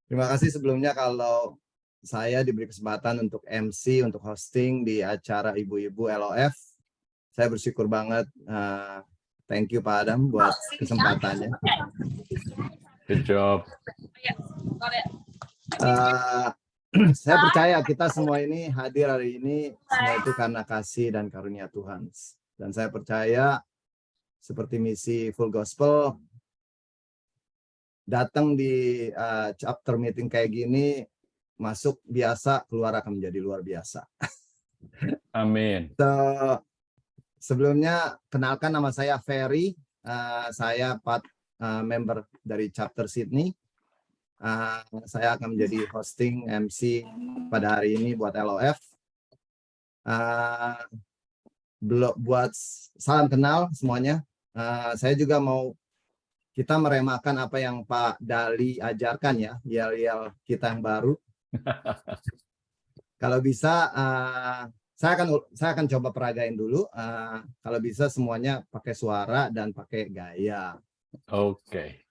Terima kasih sebelumnya kalau saya diberi kesempatan untuk MC, untuk hosting di acara Ibu-Ibu LOF. Saya bersyukur banget. Thank you Pak Adam buat kesempatannya. Good job. Saya percaya kita semua ini hadir hari ini semua itu karena kasih dan karunia Tuhan. Dan saya percaya seperti misi Full Gospel, datang di chapter meeting kayak gini, masuk biasa, keluar akan menjadi luar biasa. Amin. Sebelumnya, kenalkan nama saya Ferry. Saya member dari chapter Sydney. Saya akan menjadi hosting MC pada hari ini buat LOF. Buat salam kenal semuanya. Saya juga mau kita meremakan apa yang Pak Dali ajarkan ya, yel-yel kita yang baru. Kalau bisa, saya akan coba peragain dulu. Kalau bisa semuanya pakai suara dan pakai gaya. Oke.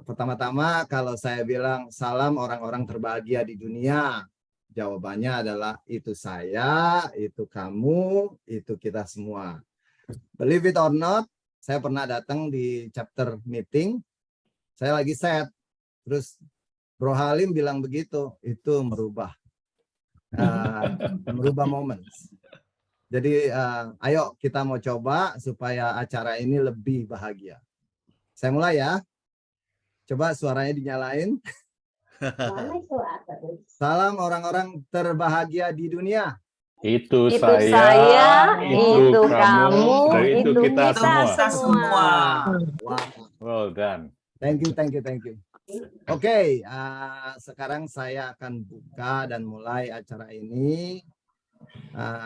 Pertama-tama kalau saya bilang salam orang-orang terbahagia di dunia, jawabannya adalah itu saya, itu kamu, itu kita semua. Believe it or not, saya pernah datang di chapter meeting, saya lagi set, terus Bro Halim bilang begitu, itu merubah momen. Jadi ayo kita mau coba supaya acara ini lebih bahagia. Saya mulai ya. Coba suaranya dinyalain. Salam orang-orang terbahagia di dunia. Itu saya, itu kamu, itu kita semua. Wow. Well done. Thank you. Oke, sekarang saya akan buka dan mulai acara ini.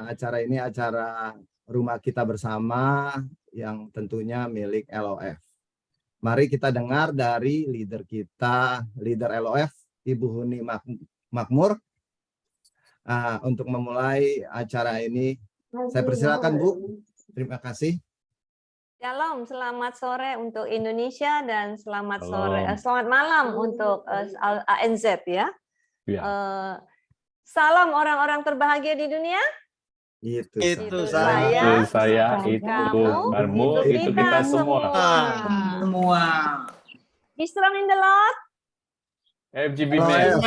Acara ini acara rumah kita bersama yang tentunya milik LOF. Mari kita dengar dari leader kita, leader LOF, Ibu Huni Makmur. Untuk memulai acara ini, saya persilakan Bu. Terima kasih. Shalom, selamat sore untuk Indonesia dan selamat malam untuk ANZ ya. Salam orang-orang terbahagia di dunia. Itu saya, itu kamu, itu kita semua. Be strong in the Lord. FGB Man.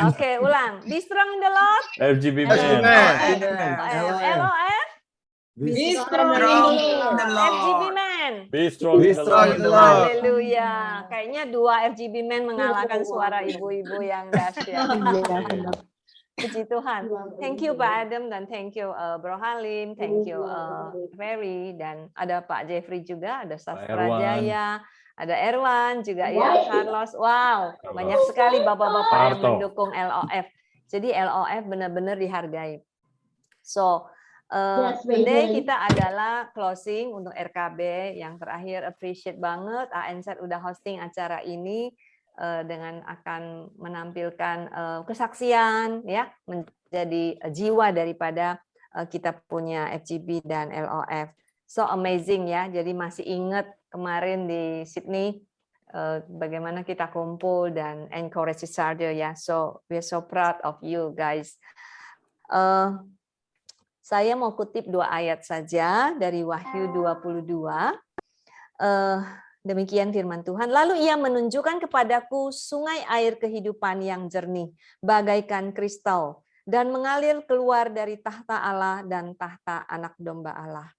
Oke, ulang. Be strong in the Lord. FGB Man. LOF. Be strong in the Lord. FGB Man. Be strong in the Lord. Haleluya. Kayaknya dua FGB Man mengalahkan suara ibu-ibu yang dahsyat. Puji Tuhan. Thank you Pak Adam dan thank you Bro Halim, thank you Ferry, dan ada Pak Jeffrey juga, ada Sastra Jaya, ada Erwan juga ya, Carlos. Wow, banyak sekali bapak-bapak yang mendukung LOF. Jadi LOF benar-benar dihargai. So, today kita adalah closing untuk RKB yang terakhir. Appreciate banget ANZ udah hosting acara ini dengan akan menampilkan kesaksian ya, menjadi jiwa daripada kita punya FGB dan LOF. So amazing ya. Jadi masih ingat kemarin di Sydney bagaimana kita kumpul dan encourage each other ya. So we're so proud of you guys. Saya mau kutip 2 ayat saja dari Wahyu 22. Demikian firman Tuhan. Lalu ia menunjukkan kepadaku sungai air kehidupan yang jernih, bagaikan kristal, dan mengalir keluar dari tahta Allah dan tahta anak domba Allah.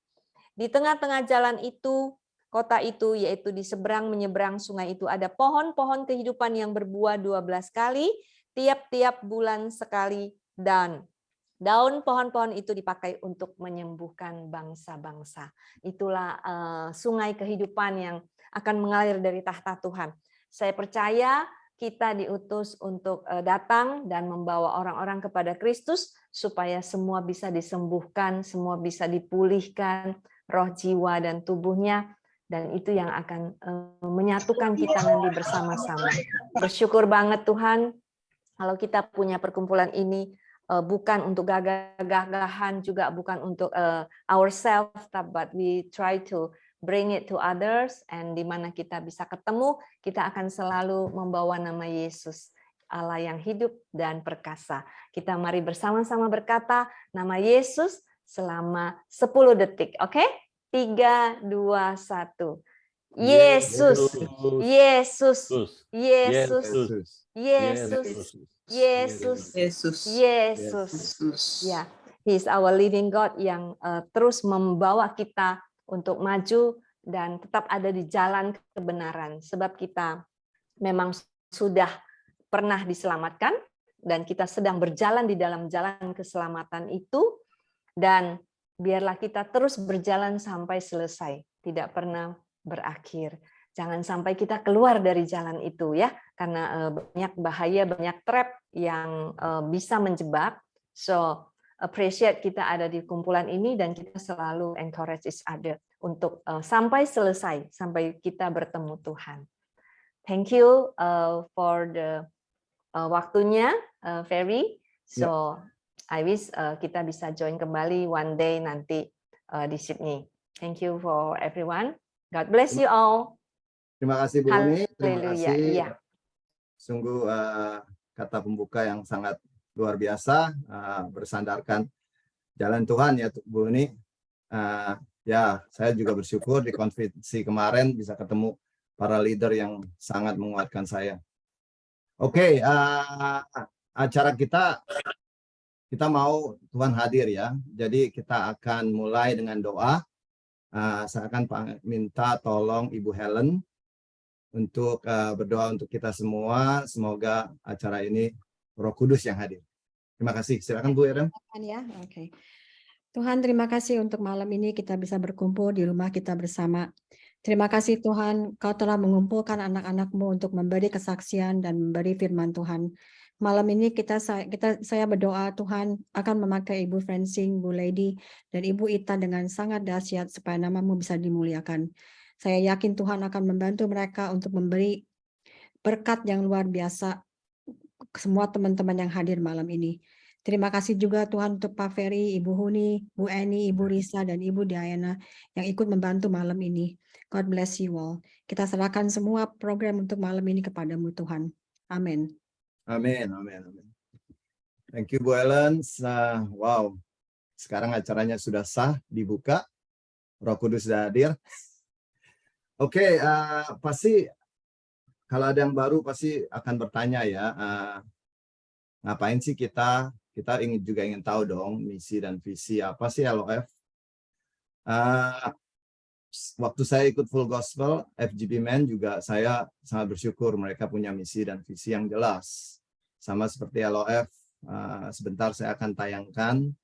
Di tengah-tengah jalan itu, kota itu, yaitu di seberang menyeberang sungai itu, ada pohon-pohon kehidupan yang berbuah 12 kali, tiap-tiap bulan sekali, dan daun pohon-pohon itu dipakai untuk menyembuhkan bangsa-bangsa. Itulah sungai kehidupan yang akan mengalir dari tahta Tuhan. Saya percaya kita diutus untuk datang dan membawa orang-orang kepada Kristus supaya semua bisa disembuhkan, semua bisa dipulihkan, roh, jiwa, dan tubuhnya. Dan itu yang akan menyatukan kita nanti bersama-sama. Bersyukur banget Tuhan kalau kita punya perkumpulan ini, bukan untuk gagah-gagahan, juga bukan untuk ourselves, but we try to bring it to others, and di mana kita bisa ketemu, kita akan selalu membawa nama Yesus, Allah yang hidup dan perkasa. Kita mari bersama-sama berkata nama Yesus selama 10 detik. Oke? 3, 2, 1. Yesus, Yesus, Yesus, Yesus, Yesus, Yesus. Ya, He is our living God yang terus membawa kita untuk maju dan tetap ada di jalan kebenaran. Sebab kita memang sudah pernah diselamatkan dan kita sedang berjalan di dalam jalan keselamatan itu, dan biarlah kita terus berjalan sampai selesai, tidak pernah berakhir. Jangan sampai kita keluar dari jalan itu ya, karena banyak bahaya, banyak trap yang bisa menjebak. So appreciate kita ada di kumpulan ini dan kita selalu encourage each other untuk sampai selesai, sampai kita bertemu Tuhan. Thank you for the waktunya, Ferry. So I wish kita bisa join kembali one day nanti di Sydney. Thank you for everyone. God bless you all. Terima kasih Bu Uni. Terima Haleluya. kasih. Iya. Sungguh kata pembuka yang sangat luar biasa, bersandarkan jalan Tuhan ya Bu Uni. Ya, saya juga bersyukur di konferensi kemarin bisa ketemu para leader yang sangat menguatkan saya. Oke, acara kita mau Tuhan hadir ya. Jadi kita akan mulai dengan doa. Saya akan minta tolong Ibu Helen untuk berdoa untuk kita semua. Semoga acara ini Roh Kudus yang hadir. Terima kasih. Silakan Bu Helen. Ya, oke. Tuhan, terima kasih untuk malam ini kita bisa berkumpul di rumah kita bersama. Terima kasih Tuhan, Kau telah mengumpulkan anak-anak-Mu untuk memberi kesaksian dan memberi firman Tuhan. Malam ini saya berdoa Tuhan akan memakai Ibu Francine, Bu Lady, dan Ibu Ita dengan sangat dahsyat supaya nama-Mu bisa dimuliakan. Saya yakin Tuhan akan membantu mereka untuk memberi berkat yang luar biasa ke semua teman-teman yang hadir malam ini. Terima kasih juga Tuhan untuk Pak Ferry, Ibu Huni, Bu Eni, Ibu Risa, dan Ibu Diana yang ikut membantu malam ini. God bless you all. Kita serahkan semua program untuk malam ini kepadamu Tuhan. Amin. Amin, amin, amin. Thank you Bu Helen. Wow, sekarang acaranya sudah sah, dibuka. Roh Kudus sudah hadir. Oke, pasti kalau ada yang baru pasti akan bertanya ya, ngapain sih kita ingin tahu dong misi dan visi apa sih LOF. Waktu saya ikut Full Gospel, FGB Men juga saya sangat bersyukur mereka punya misi dan visi yang jelas. Sama seperti LOF, sebentar saya akan tayangkan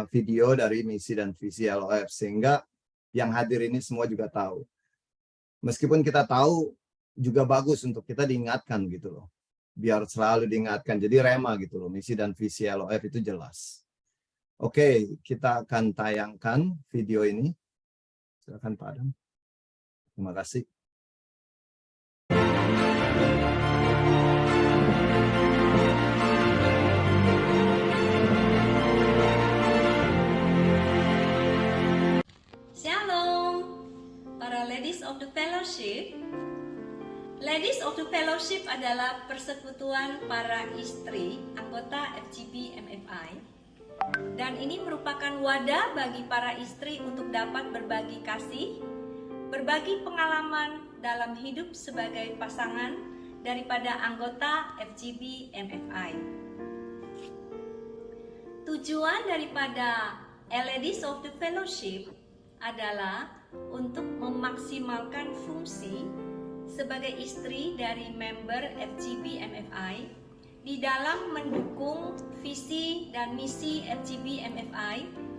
video dari misi dan visi LOF sehingga yang hadir ini semua juga tahu. Meskipun kita tahu juga bagus untuk kita diingatkan gitu loh. Biar selalu diingatkan. Jadi rema gitu loh. Misi dan visi LOF itu jelas. Oke, kita akan tayangkan video ini. Silakan Pak Adam. Terima kasih. Shalom, para Ladies of the Fellowship. Ladies of the Fellowship adalah persekutuan para istri anggota FGB MFI. Dan ini merupakan wadah bagi para istri untuk dapat berbagi kasih, berbagi pengalaman dalam hidup sebagai pasangan daripada anggota FGB MFI. Tujuan daripada Ladies of the Fellowship adalah untuk memaksimalkan fungsi sebagai istri dari member FGB MFI di dalam mendukung visi dan misi FGB MFI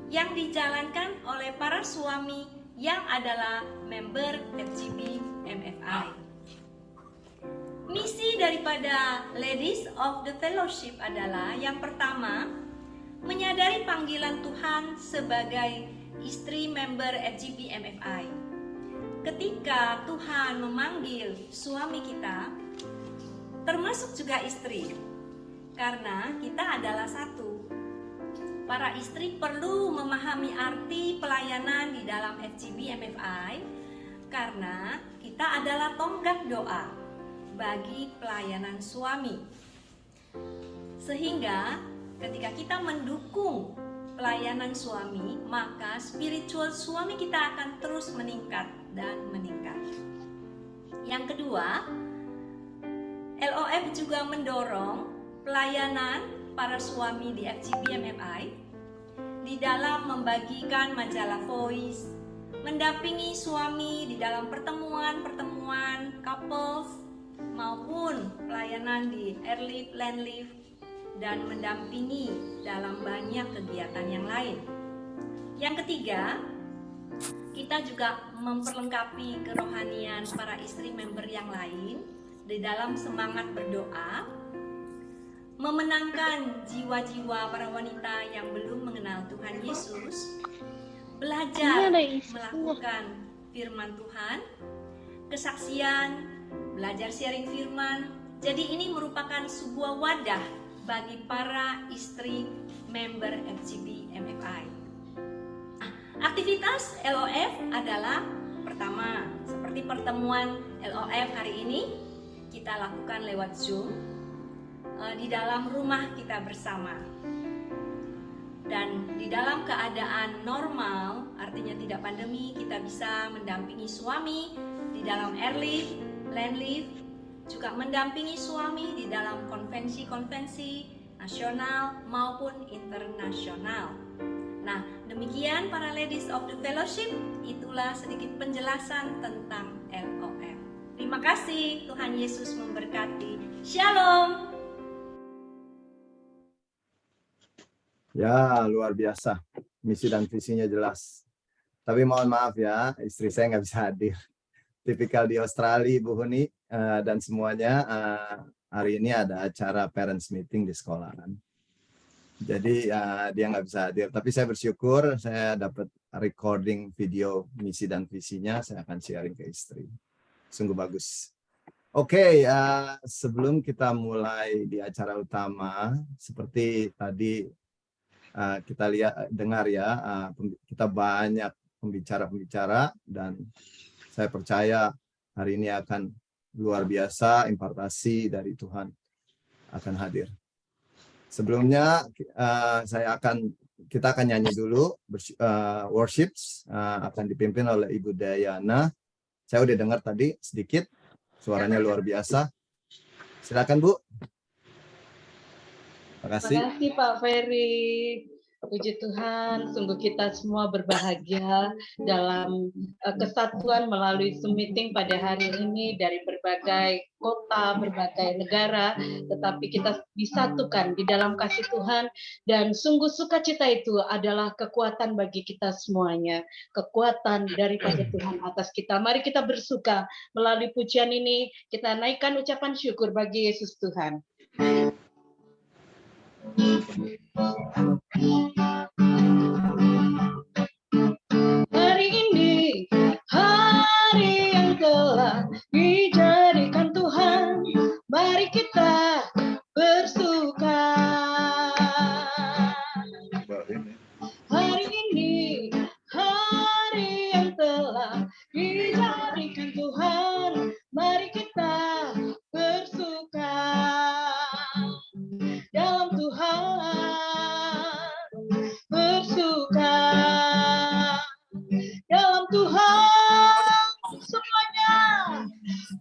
yang dijalankan oleh para suami yang adalah member FGB MFI. Misi daripada Ladies of the Fellowship adalah yang pertama, menyadari panggilan Tuhan sebagai istri member FGB MFI. Ketika Tuhan memanggil suami kita, termasuk juga istri, karena kita adalah satu. para istri perlu memahami arti pelayanan di dalam FGB MFI karena kita adalah tonggak doa bagi pelayanan suami. Sehingga ketika kita mendukung pelayanan suami, maka spiritual suami kita akan terus meningkat dan meningkat. Yang kedua, LOF juga mendorong pelayanan para suami di FGB MFI di dalam membagikan majalah Voice, mendampingi suami di dalam pertemuan-pertemuan couples maupun pelayanan di Airlift, Landlift, dan mendampingi dalam banyak kegiatan yang lain. Yang ketiga, kita juga memperlengkapi kerohanian para istri member yang lain di dalam semangat berdoa, memenangkan jiwa-jiwa para wanita yang belum mengenal Tuhan Yesus, belajar melakukan firman Tuhan, kesaksian, belajar sharing firman. Jadi ini merupakan sebuah wadah bagi para istri member FGB MFI. Aktivitas LOF adalah pertama, seperti pertemuan LOF hari ini, kita lakukan lewat Zoom di dalam rumah kita bersama. Dan di dalam keadaan normal, artinya tidak pandemi, kita bisa mendampingi suami di dalam Airlift, Landlift, juga mendampingi suami di dalam konvensi-konvensi nasional maupun internasional. Nah, demikian para ladies of the fellowship, itulah sedikit penjelasan tentang LOF. Terima kasih, Tuhan Yesus memberkati. Shalom. Ya, luar biasa. Misi dan visinya jelas. Tapi mohon maaf ya, istri saya nggak bisa hadir. Tipikal di Australia, Bu Huni, dan semuanya hari ini ada acara parents meeting di sekolahan. Jadi dia nggak bisa hadir. Tapi saya bersyukur saya dapat recording video misi dan visinya. Saya akan sharing ke istri. Sungguh bagus. Oke, sebelum kita mulai di acara utama, seperti tadi kita dengar ya, kita banyak pembicara-pembicara dan saya percaya hari ini akan luar biasa, impartasi dari Tuhan akan hadir. Sebelumnya kita akan nyanyi dulu, worships akan dipimpin oleh Ibu Dayana. Saya udah dengar tadi sedikit, suaranya luar biasa. Silakan Bu. Terima kasih. Terima kasih Pak Ferry. Puji Tuhan, sungguh kita semua berbahagia dalam kesatuan melalui Zoom meeting pada hari ini dari berbagai kota, berbagai negara, tetapi kita disatukan di dalam kasih Tuhan, dan sungguh sukacita itu adalah kekuatan bagi kita semuanya, kekuatan daripada Tuhan atas kita. Mari kita bersuka melalui pujian ini, kita naikkan ucapan syukur bagi Yesus Tuhan. Hari ini hari yang telah dijadikan Tuhan, mari kita bersuka. Hari ini hari yang telah dijadikan Tuhan, mari kita bersuka dalam Tuhan, bersuka dalam Tuhan, semuanya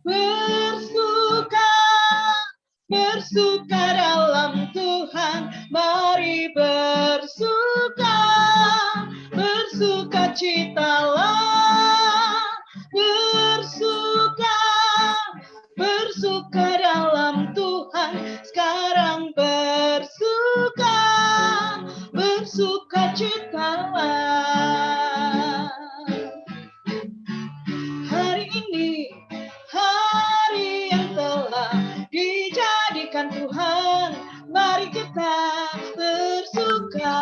bersuka, bersuka dalam Tuhan, mari bersuka, bersuka citalah, bersuka, bersuka dalam Tuhan, sekarang bersuka, bersuka citalah. Hari ini hari yang telah dijadikan Tuhan, mari kita bersuka.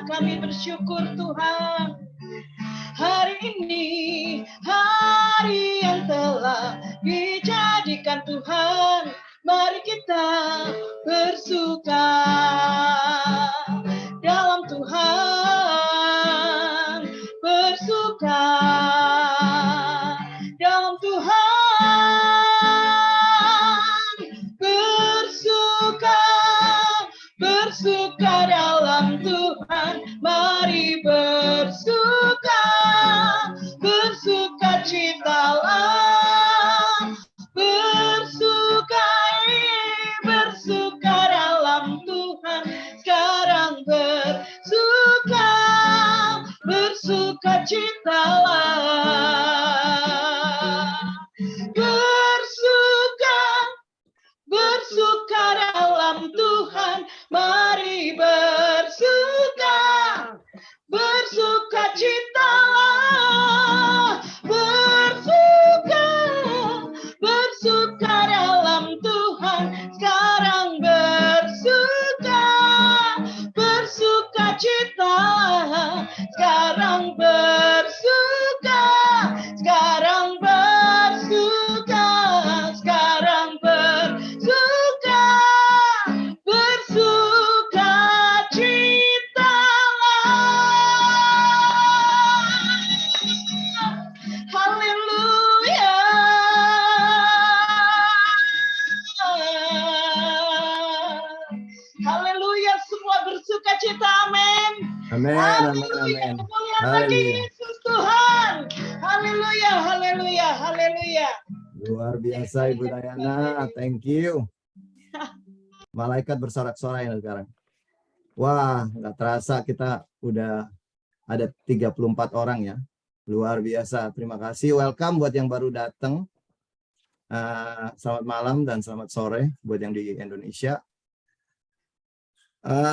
Kami bersyukur Tuhan, hari ini hari yang telah dijadikan Tuhan, mari kita bersuka dalam Tuhan, bersuka dalam Tuhan, mari bersuka citalah, bersuka dalam Tuhan, sekarang bersuka citalah, bersuka dalam Tuhan, mari bersuka citalah, bersuka dalam Tuhan, sekarang bersuka citalah, sekarang bersuka Haleluya, semua bersuka cita, amin. Amin, amin, amin. Kemuliaan bagi Yesus Tuhan. Haleluya, haleluya, haleluya. Luar biasa Ibu Dayana, thank you. Malaikat bersorak-sorai sekarang. Wah, nggak terasa kita udah ada 34 orang ya. Luar biasa, terima kasih. Welcome buat yang baru datang. Selamat malam dan selamat sore buat yang di Indonesia.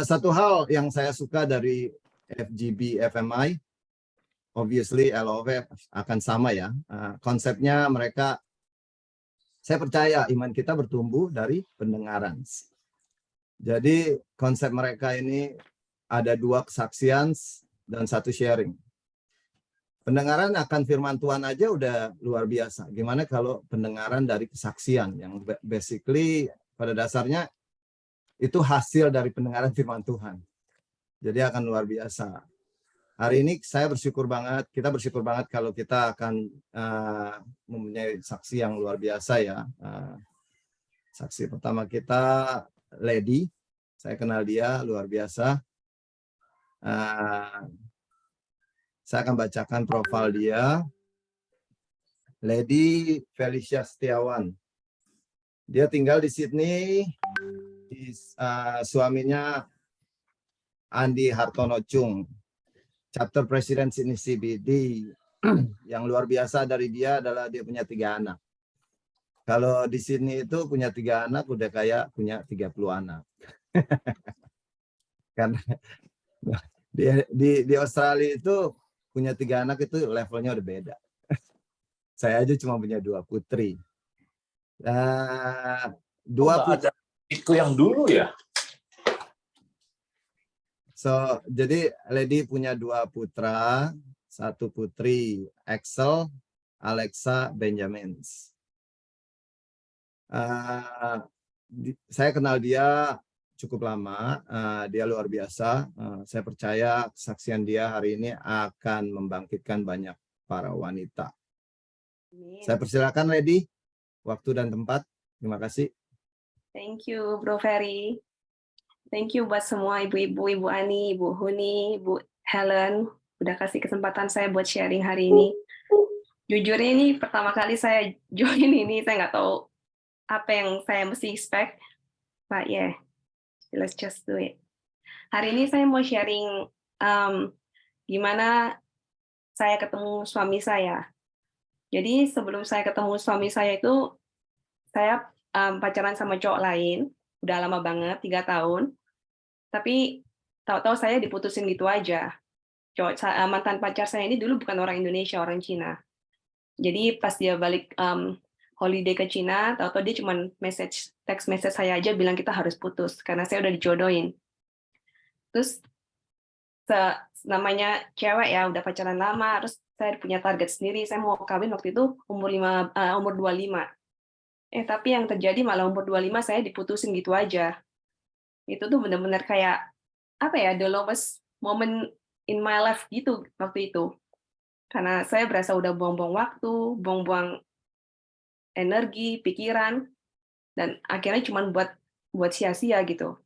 Satu hal yang saya suka dari FGB FMI, obviously LOV akan sama ya. Konsepnya mereka, saya percaya iman kita bertumbuh dari pendengaran. Jadi konsep mereka ini ada 2 kesaksian dan 1 sharing. Pendengaran akan firman Tuhan aja udah luar biasa. Gimana kalau pendengaran dari kesaksian yang basically pada dasarnya itu hasil dari pendengaran firman Tuhan. Jadi akan luar biasa. Hari ini saya bersyukur banget, kita bersyukur banget kalau kita akan mempunyai saksi yang luar biasa ya. Saksi pertama kita Lady, saya kenal dia luar biasa. Saya akan bacakan profil dia. Lady Felicia Setiawan. Dia tinggal di Sydney. Suaminya Andi Hartono Chung, chapter president Sydney CBD. Yang luar biasa dari dia adalah dia punya 3 anak. Kalau di Sydney itu punya 3 anak udah kayak punya 30 anak. Karena di Australia itu punya 3 anak itu levelnya udah beda. Saya aja cuma punya 2 putri. 2 putri. Itu yang dulu ya. So, jadi Lady punya 2 putra, 1 putri, Axel, Alexa, Benjamin. Saya kenal dia cukup lama, dia luar biasa. Saya percaya kesaksian dia hari ini akan membangkitkan banyak para wanita. Saya persilakan Lady, waktu dan tempat. Terima kasih. Thank you, Bro Ferry. Thank you buat semua ibu-ibu, Ibu Ani, Ibu Huni, Ibu Helen, udah kasih kesempatan saya buat sharing hari ini. Jujur ini pertama kali saya join ini, saya nggak tahu apa yang saya mesti expect, but yeah, let's just do it. Hari ini saya mau sharing gimana saya ketemu suami saya. Jadi sebelum saya ketemu suami saya itu, saya pacaran sama cowok lain, udah lama banget, 3 tahun. Tapi tahu-tahu saya diputusin gitu aja. Mantan pacar saya ini dulu bukan orang Indonesia, orang Cina. Jadi pas dia balik holiday ke Cina, tahu-tahu dia cuma text message saya aja bilang kita harus putus karena saya udah dijodohin. Terus namanya cewek ya, udah pacaran lama, terus saya punya target sendiri, saya mau kawin waktu itu umur 25. Tapi yang terjadi malah umur 25 saya diputusin gitu aja. Itu tuh benar-benar kayak apa ya, the lowest moment in my life gitu waktu itu. Karena saya berasa udah buang-buang waktu, buang-buang energi, pikiran, dan akhirnya cuma buat sia-sia gitu.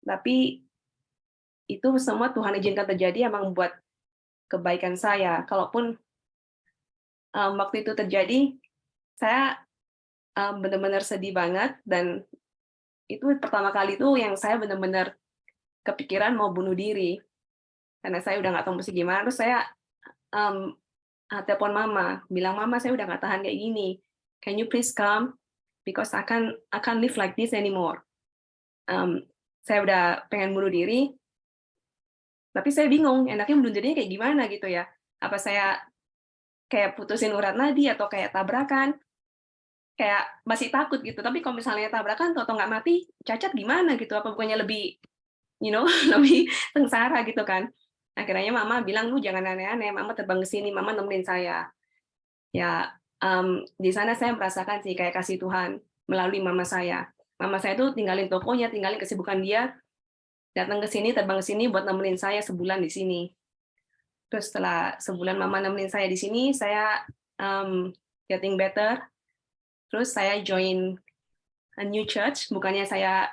Tapi itu semua Tuhan izinkan terjadi emang buat kebaikan saya. Kalaupun waktu itu terjadi, saya benar-benar sedih banget, dan itu pertama kali itu yang saya benar-benar kepikiran mau bunuh diri karena saya udah nggak tahu mesti gimana. Terus saya telepon mama, bilang, mama saya udah nggak tahan kayak gini, can you please come because I can't live like this anymore. Saya udah pengen bunuh diri, tapi saya bingung enaknya bunuh dirinya kayak gimana gitu ya. Apa saya kayak putusin urat nadi atau kayak tabrakan? Kayak masih takut gitu. Tapi kalau misalnya tabrakan atau nggak mati, cacat gimana gitu? Apa bukannya lebih, lebih sengsara gitu kan? Akhirnya mama bilang, lu jangan aneh-aneh, mama terbang ke sini, mama nemenin saya. Ya, di sana saya merasakan sih kayak kasih Tuhan melalui mama saya. Mama saya tuh tinggalin tokonya, tinggalin kesibukan dia, datang ke sini, terbang ke sini buat nemenin saya sebulan di sini. Terus setelah sebulan mama nemenin saya di sini, saya getting better. Terus saya join a new church, bukannya saya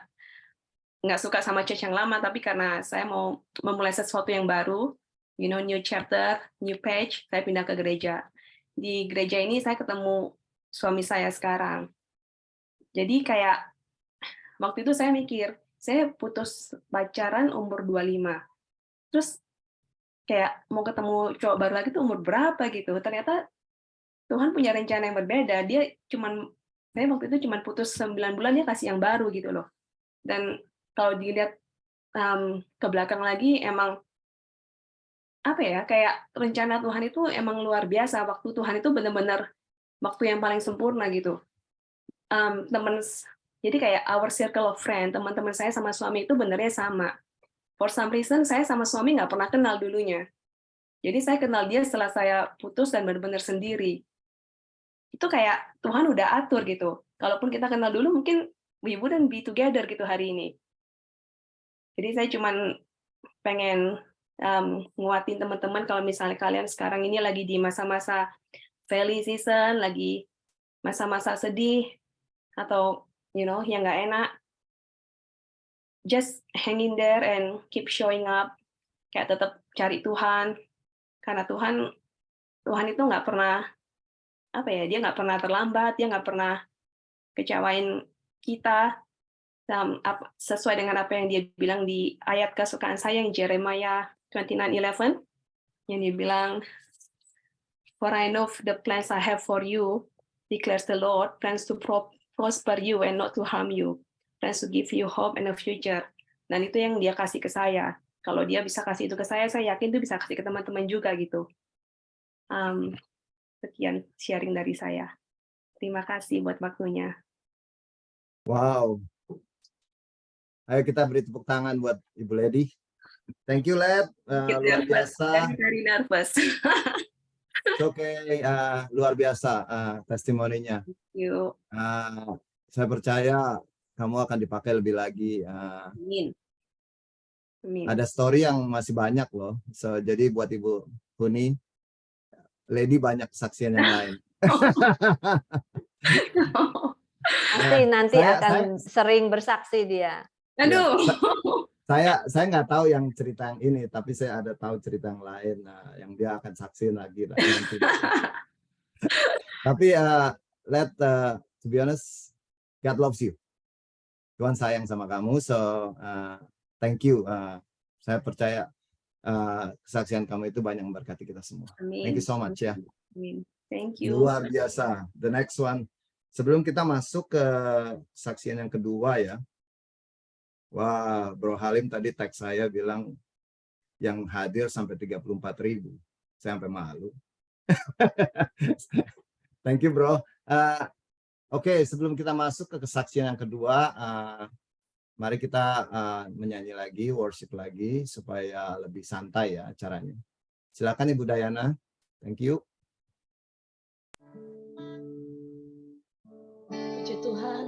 nggak suka sama church yang lama, tapi karena saya mau memulai sesuatu yang baru, new chapter, new page, saya pindah ke gereja. Di gereja ini saya ketemu suami saya sekarang. Jadi kayak waktu itu saya mikir, saya putus pacaran umur 25. Terus kayak mau ketemu cowok baru lagi tuh umur berapa gitu. Ternyata Tuhan punya rencana yang berbeda. Saya waktu itu cuman putus 9 bulan, dia kasih yang baru gitu loh. Dan kalau dilihat ke belakang lagi, emang apa ya, kayak rencana Tuhan itu emang luar biasa. Waktu Tuhan itu benar-benar waktu yang paling sempurna gitu. Jadi kayak our circle of friend, teman-teman saya sama suami itu benernya sama. For some reason, saya sama suami nggak pernah kenal dulunya. Jadi saya kenal dia setelah saya putus dan benar-benar sendiri. Itu kayak Tuhan udah atur gitu. Kalaupun kita kenal dulu, mungkin we wouldn't be together gitu hari ini. Jadi saya cuman pengen nguatin teman-teman kalau misalnya kalian sekarang ini lagi di masa-masa valley season, lagi masa-masa sedih, atau yang nggak enak, just hang in there and keep showing up. Kayak tetap cari Tuhan, karena Tuhan itu nggak pernah, dia nggak pernah terlambat, dia nggak pernah kecewain kita, sesuai dengan apa yang dia bilang di ayat kesukaan saya yang Jeremiah 29:11, yang dia bilang, for I know the plans I have for you, declares the Lord, plans to prosper you and not to harm you, plans to give you hope and a future. Dan itu yang dia kasih ke saya. Kalau dia bisa kasih itu ke saya yakin itu bisa kasih ke teman-teman juga gitu. Sekian sharing dari saya. Terima kasih buat waktunya. Wow. Ayo kita beri tepuk tangan buat Ibu Lady. Thank you, Led. Luar biasa. Very nervous. Oke, luar biasa testimoninya. Thank you. Saya percaya kamu akan dipakai lebih lagi. Amin. Amin. Ada story yang masih banyak loh. Jadi buat Ibu Huni, Lady banyak kesaksian yang lain. Nanti akan sering bersaksi dia. Aduh. Ya, saya nggak tahu yang cerita yang ini, tapi saya ada tahu cerita yang lain yang dia akan saksiin lagi nanti. Tapi to be honest, God loves you. Tuhan sayang sama kamu, so thank you. Saya percaya kesaksian kamu itu banyak memberkati kita semua. Amin. Thank you so much ya. Amin. Thank you. Luar biasa. The next one. Sebelum kita masuk ke kesaksian yang kedua ya. Wah, Bro Halim tadi tag saya bilang yang hadir sampai 34.000. Saya sampai malu. Thank you, Bro. Oke, sebelum kita masuk ke kesaksian yang kedua, mari kita menyanyi lagi, worship lagi, supaya lebih santai ya acaranya. Silakan Ibu Dayana. Thank you. Puji Tuhan,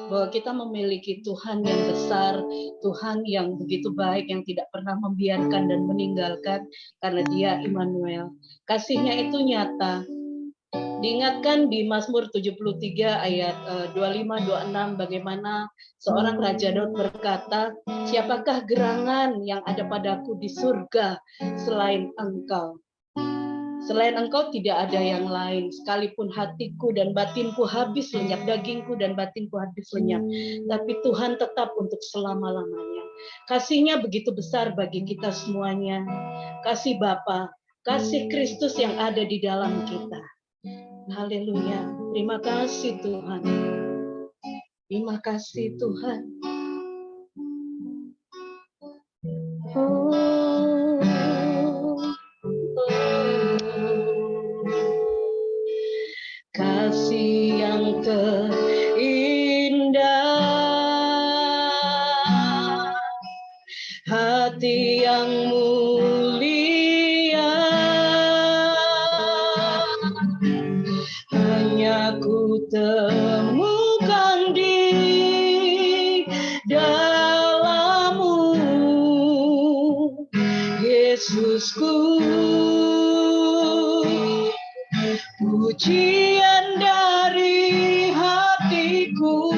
bahwa kita memiliki Tuhan yang besar, Tuhan yang begitu baik, yang tidak pernah membiarkan dan meninggalkan, karena Dia Immanuel. Kasih-Nya itu nyata. Diingatkan di Mazmur 73 ayat 25-26 bagaimana seorang Raja Daud berkata, siapakah gerangan yang ada padaku di surga selain Engkau? Selain Engkau tidak ada yang lain, sekalipun hatiku dan batinku habis lenyap, dagingku dan batinku habis lenyap, tapi Tuhan tetap untuk selama-lamanya. Kasih-Nya begitu besar bagi kita semuanya. Kasih Bapa, kasih Kristus yang ada di dalam kita. Haleluya. Terima kasih Tuhan. Terima kasih Tuhan. Kasih yang terindah, hati yang mulia, hanya ku temukan di dalam-Mu, Yesusku. Pujian dari hatiku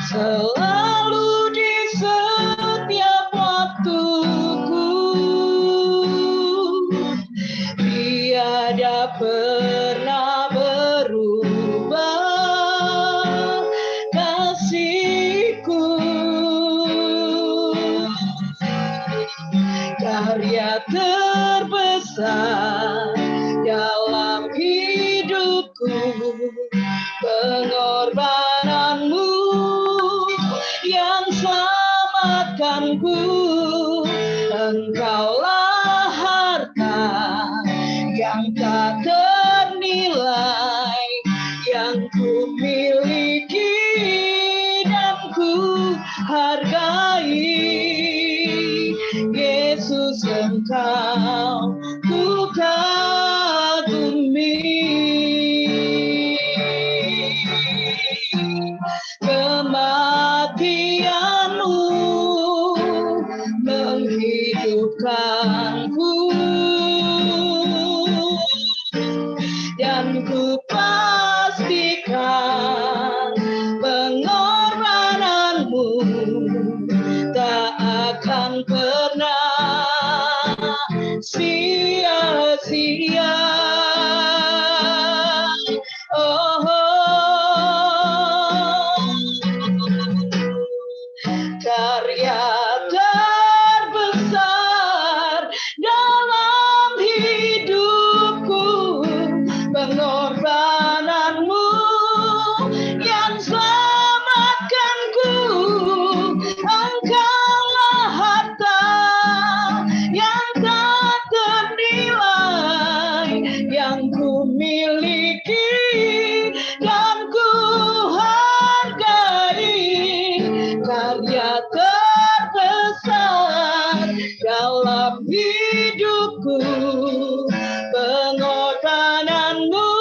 selalu di setiap waktuku, tiada pernah berubah kasih-Ku. Karya terbesar dalam hidupku, pengorbanan-Mu yang selamatkanku. Engkaulah harta yang tak ternilai, yang ku miliki dan ku hargai. Yesus, Engkau ku kagumi. Kematian-Mu menghidupkanku, dan ku pastikan pengorbanan-Mu tak akan pernah sia-sia. Karya terbesar dalam hidupku, pengorbanan-Mu yang selamatkanku. Engkaulah harta yang tak ternilai, yang ku miliki dan ku hargai. Karya terbesar dalam hidupku, pengorbanan-Mu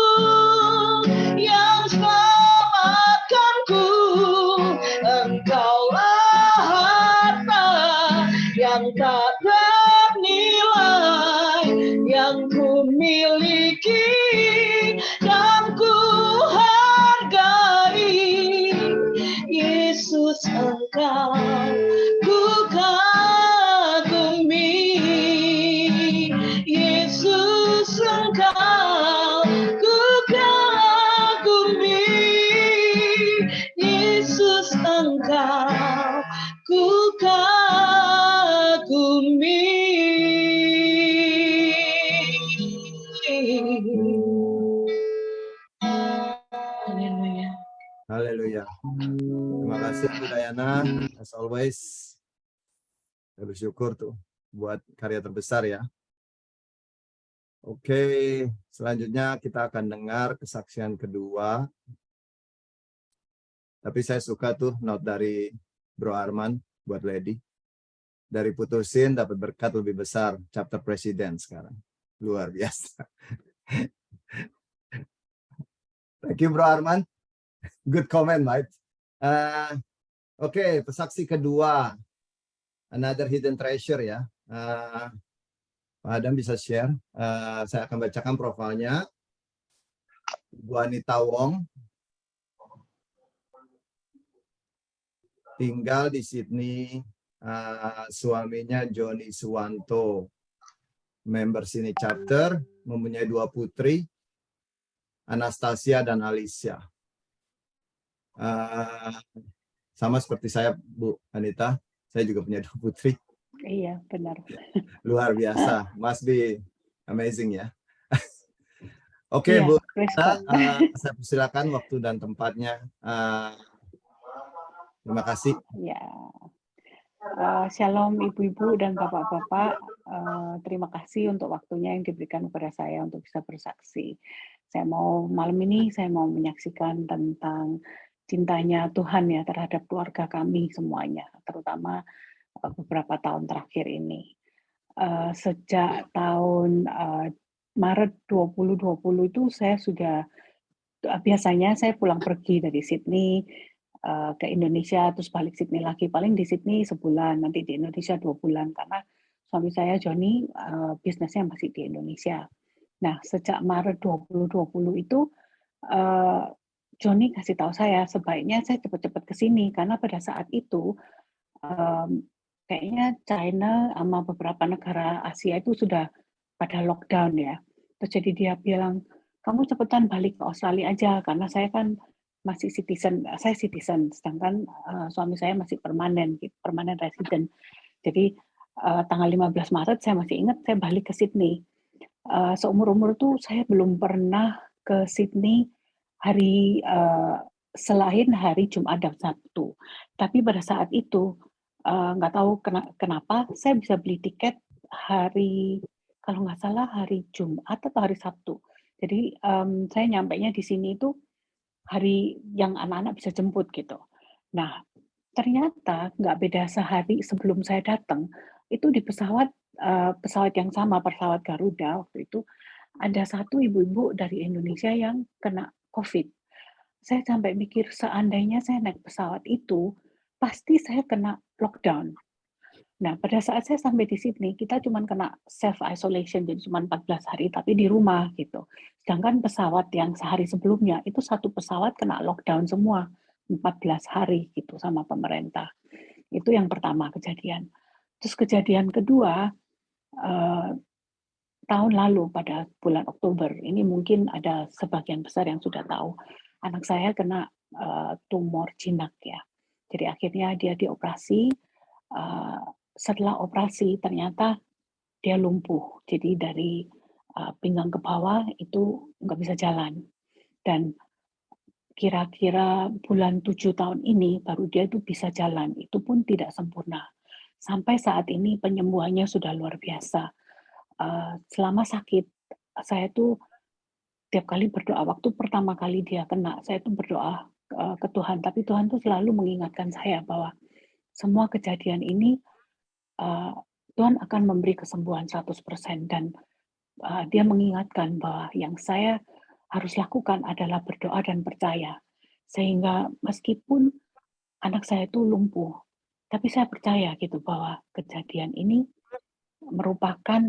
yang selamatkanku. Engkaulah harta yang tak ternilai, yang ku miliki dan ku hargai. Yesus, Engkau ku kagumi. Yesus, Engkau ku kagumi. Yesus, Engkau ku kagumi. Haleluya. Haleluya. Terima kasih Bu Dayana, as always. Saya bersyukur tuh buat karya terbesar ya. Oke, selanjutnya kita akan dengar kesaksian kedua. Tapi saya suka tuh note dari Bro Arman buat Lady. Dari putusin dapat berkat lebih besar, chapter presiden sekarang. Luar biasa. Thank you Bro Arman. Good comment, right? Oke, pesaksi kedua. Another hidden treasure ya. Pak Adam bisa share. Saya akan bacakan profilnya. Bu Anita Wong, tinggal di Sydney. Suaminya Joni Suwanto, member sini chapter, mempunyai 2 putri, Anastasia dan Alicia. Sama seperti saya, Bu Anita, saya juga punya 2 putri. Iya, benar. Luar biasa, must be amazing ya. Oke, Iya, Bu, praise God. saya persilakan waktu dan tempatnya. Terima kasih. Ya. Shalom ibu-ibu dan bapak-bapak. Terima kasih untuk waktunya yang diberikan kepada saya untuk bisa bersaksi. Malam ini saya mau menyaksikan tentang cintanya Tuhan ya terhadap keluarga kami semuanya, terutama beberapa tahun terakhir ini. Sejak tahun Maret 2020 itu saya sudah, biasanya saya pulang pergi dari Sydney ke Indonesia, terus balik Sydney lagi. Paling di Sydney sebulan, nanti di Indonesia 2 bulan, karena suami saya Joni bisnisnya masih di Indonesia. Nah, sejak Maret 2020 itu Joni kasih tahu saya sebaiknya saya cepat-cepat ke sini, karena pada saat itu kayaknya China sama beberapa negara Asia itu sudah pada lockdown ya. Terus jadi dia bilang, kamu cepetan balik ke Australia aja, karena saya kan masih citizen, saya citizen, sedangkan suami saya masih permanen resident. Jadi tanggal 15 Maret saya masih ingat saya balik ke Sydney. Seumur-umur tuh saya belum pernah ke Sydney hari selain hari Jumat dan Sabtu. Tapi pada saat itu nggak tahu kenapa saya bisa beli tiket hari, kalau nggak salah hari Jumat atau hari Sabtu. Jadi saya nyampainya di sini itu hari yang anak-anak bisa jemput gitu. Nah, ternyata nggak beda sehari sebelum saya datang, itu di pesawat yang sama, pesawat Garuda waktu itu, ada satu ibu-ibu dari Indonesia yang kena COVID. Saya sampai mikir, seandainya saya naik pesawat itu, pasti saya kena lockdown. Nah, pada saat saya sampai di Sydney, kita cuma kena self-isolation, jadi cuma 14 hari, tapi di rumah gitu. Sedangkan pesawat yang sehari sebelumnya, itu satu pesawat kena lockdown semua, 14 hari gitu sama pemerintah. Itu yang pertama kejadian. Terus kejadian kedua, tahun lalu pada bulan Oktober, ini mungkin ada sebagian besar yang sudah tahu, anak saya kena tumor jinak ya. Jadi akhirnya dia dioperasi, setelah operasi ternyata dia lumpuh. Jadi dari pinggang ke bawah itu nggak bisa jalan. Dan kira-kira bulan 7 tahun ini baru dia itu bisa jalan. Itu pun tidak sempurna. Sampai saat ini penyembuhannya sudah luar biasa. Selama sakit, saya tuh tiap kali berdoa. Waktu pertama kali dia kena, saya tuh berdoa ke Tuhan. Tapi Tuhan tuh selalu mengingatkan saya bahwa semua kejadian ini Tuhan akan memberi kesembuhan 100%, dan dia mengingatkan bahwa yang saya harus lakukan adalah berdoa dan percaya. Sehingga meskipun anak saya itu lumpuh, tapi saya percaya gitu bahwa kejadian ini merupakan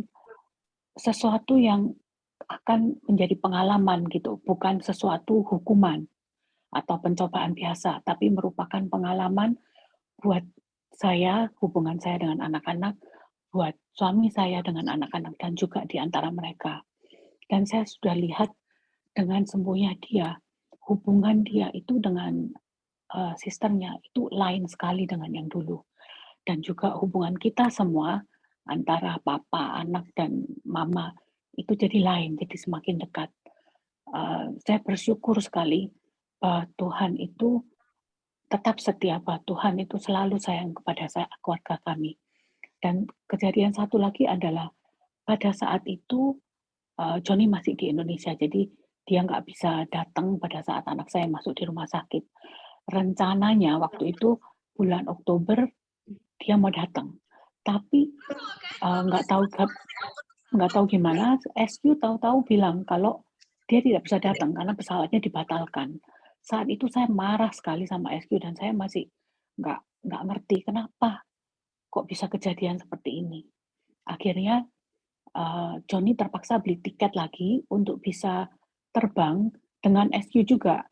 sesuatu yang akan menjadi pengalaman gitu, bukan sesuatu hukuman atau pencobaan biasa, tapi merupakan pengalaman buat saya, hubungan saya dengan anak-anak, buat suami saya dengan anak-anak, dan juga di antara mereka. Dan saya sudah lihat dengan sembuhnya dia, hubungan dia itu dengan sisternya itu lain sekali dengan yang dulu. Dan juga hubungan kita semua antara papa, anak, dan mama itu jadi lain, jadi semakin dekat. Saya bersyukur sekali bahwa Tuhan itu tetap setia, bahwa Tuhan itu selalu sayang kepada keluarga kami. Dan kejadian satu lagi adalah pada saat itu Joni masih di Indonesia, jadi dia nggak bisa datang pada saat anak saya masuk di rumah sakit. Rencananya waktu itu bulan Oktober dia mau datang, tapi nggak tahu gimana SQ tahu-tahu bilang kalau dia tidak bisa datang karena pesawatnya dibatalkan. Saat itu saya marah sekali sama SQ, dan saya masih nggak ngerti kenapa kok bisa kejadian seperti ini. Akhirnya Johnny terpaksa beli tiket lagi untuk bisa terbang dengan SQ juga.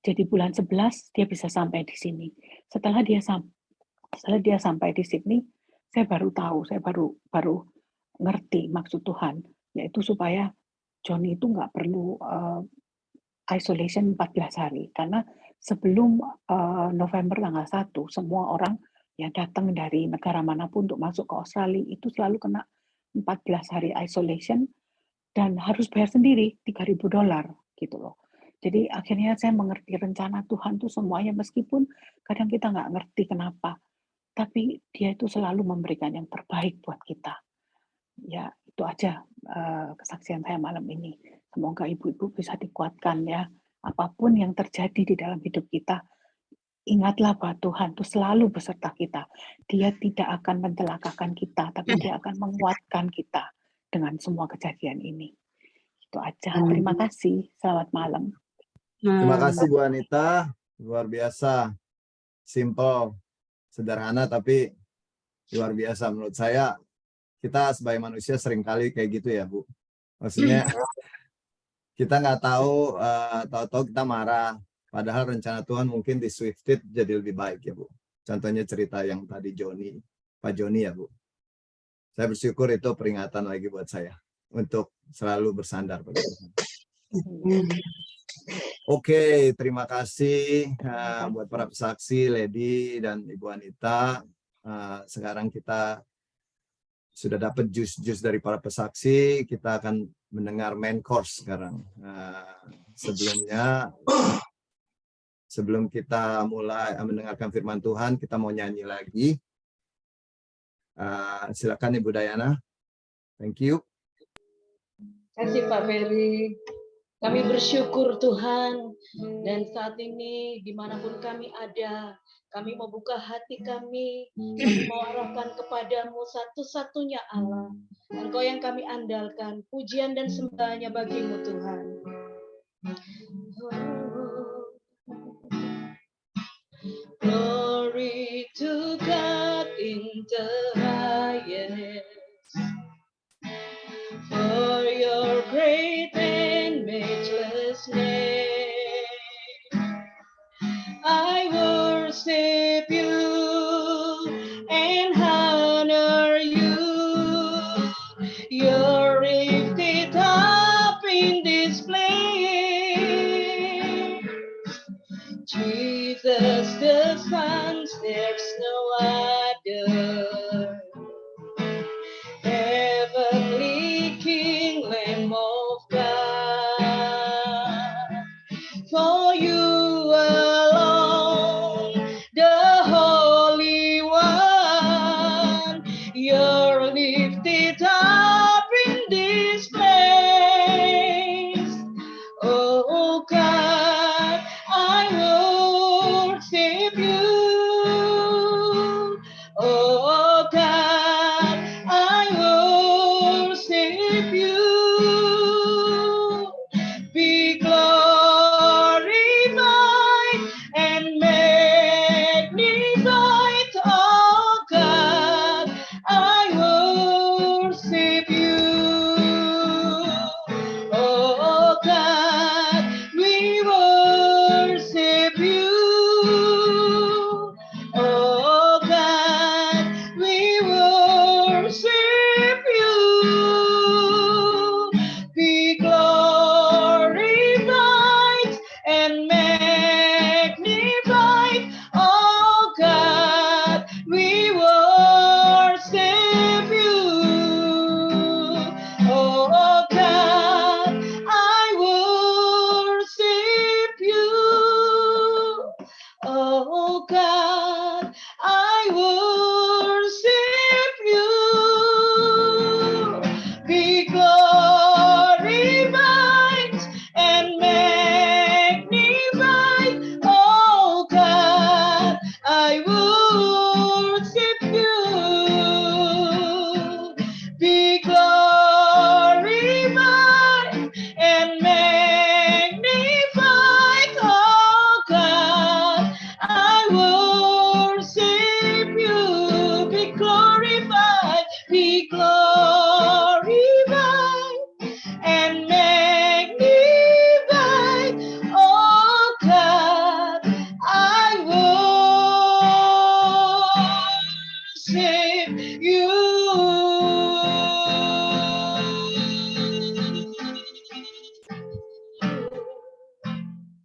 Jadi bulan 11 dia bisa sampai di sini. Setelah dia sampai di Sydney, saya baru tahu, saya baru ngerti maksud Tuhan, yaitu supaya Johnny itu nggak perlu isolation 14 hari. Karena sebelum November tanggal 1, semua orang yang datang dari negara manapun untuk masuk ke Australia itu selalu kena 14 hari isolation dan harus bayar sendiri $3.000 gitu loh. Jadi akhirnya saya mengerti rencana Tuhan tuh semuanya, meskipun kadang kita nggak ngerti kenapa, tapi Dia itu selalu memberikan yang terbaik buat kita. Ya itu aja kesaksian saya malam ini. Semoga ibu-ibu bisa dikuatkan ya. Apapun yang terjadi di dalam hidup kita, ingatlah bahwa Tuhan itu selalu beserta kita. Dia tidak akan mencelakakan kita, tapi Dia akan menguatkan kita dengan semua kejadian ini. Itu aja. Terima kasih. Selamat malam. Terima kasih Bu Anita, luar biasa, simple, sederhana tapi luar biasa menurut saya. Kita sebagai manusia seringkali kayak gitu ya Bu. Maksudnya kita nggak tahu, tahu-tahu kita marah. Padahal rencana Tuhan mungkin di-swifted jadi lebih baik ya Bu. Contohnya cerita yang tadi Pak Joni ya Bu. Saya bersyukur itu peringatan lagi buat saya untuk selalu bersandar pada Tuhan. Oke, terima kasih buat para pesaksi, Lady dan Ibu Anita. Sekarang kita sudah dapat jus-jus dari para pesaksi, kita akan mendengar main course sekarang. Sebelum kita mulai mendengarkan firman Tuhan, kita mau nyanyi lagi. Silakan Ibu Dayana. Thank you. Terima kasih Pak Ferry. Kami bersyukur Tuhan, dan saat ini dimanapun kami ada, kami mau buka hati kami mau arahkan kepadamu satu-satunya Allah. Engkau yang kami andalkan, pujian dan sembahnya bagimu Tuhan. Glory to God in the highest, for your great and matchless name. I worship you and honor you. You're lifted up in this place.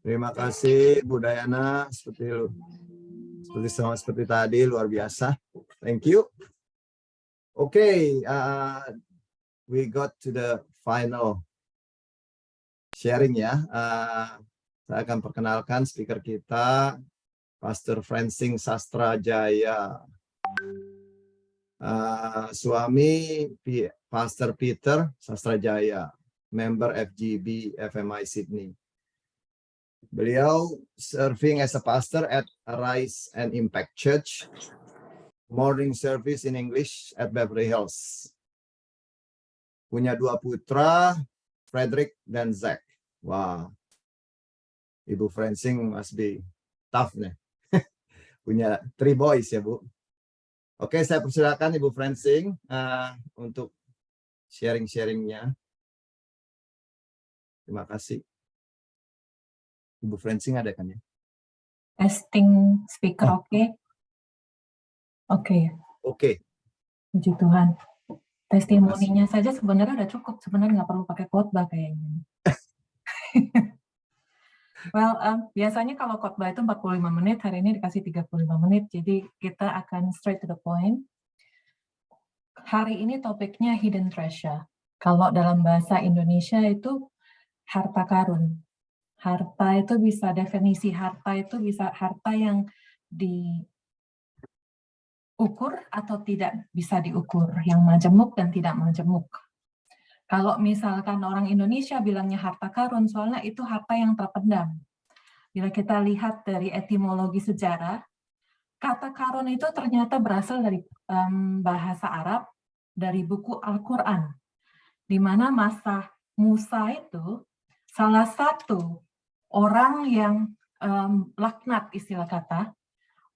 Terima kasih Bu Dayana, seperti tadi luar biasa. Thank you. Okay, we got to the final sharing ya. Saya akan perkenalkan speaker kita, Pastor Fransing Sastrajaya. Suami Pastor Peter Sastrajaya, member FGB FMI Sydney. Beliau serving as a pastor at Arise and Impact Church, morning service in English at Beverly Hills. Punya 2 putra, Frederick dan Zach. Wah, Ibu Fransing must be tough nih. Punya 3 boys ya Bu. Oke, saya persilakan Ibu Fransing untuk sharing-sharingnya. Terima kasih. Ibu Fransing ada kan ya? Testing speaker oke? Oke. Oke. Puji Tuhan. Testimoninya saja sebenarnya udah cukup. Sebenarnya nggak perlu pakai khotbah kayaknya. Well, biasanya kalau khotbah itu 45 menit, hari ini dikasih 35 menit, jadi kita akan straight to the point. Hari ini topiknya hidden treasure. Kalau dalam bahasa Indonesia itu harta karun. Harta itu bisa, definisi harta itu bisa harta yang diukur atau tidak bisa diukur, yang majemuk dan tidak majemuk. Kalau misalkan orang Indonesia bilangnya harta karun, soalnya itu harta yang terpendam. Bila kita lihat dari etimologi sejarah, kata karun itu ternyata berasal dari bahasa Arab, dari buku Al-Quran, di mana masa Musa itu salah satu orang yang laknat, istilah kata.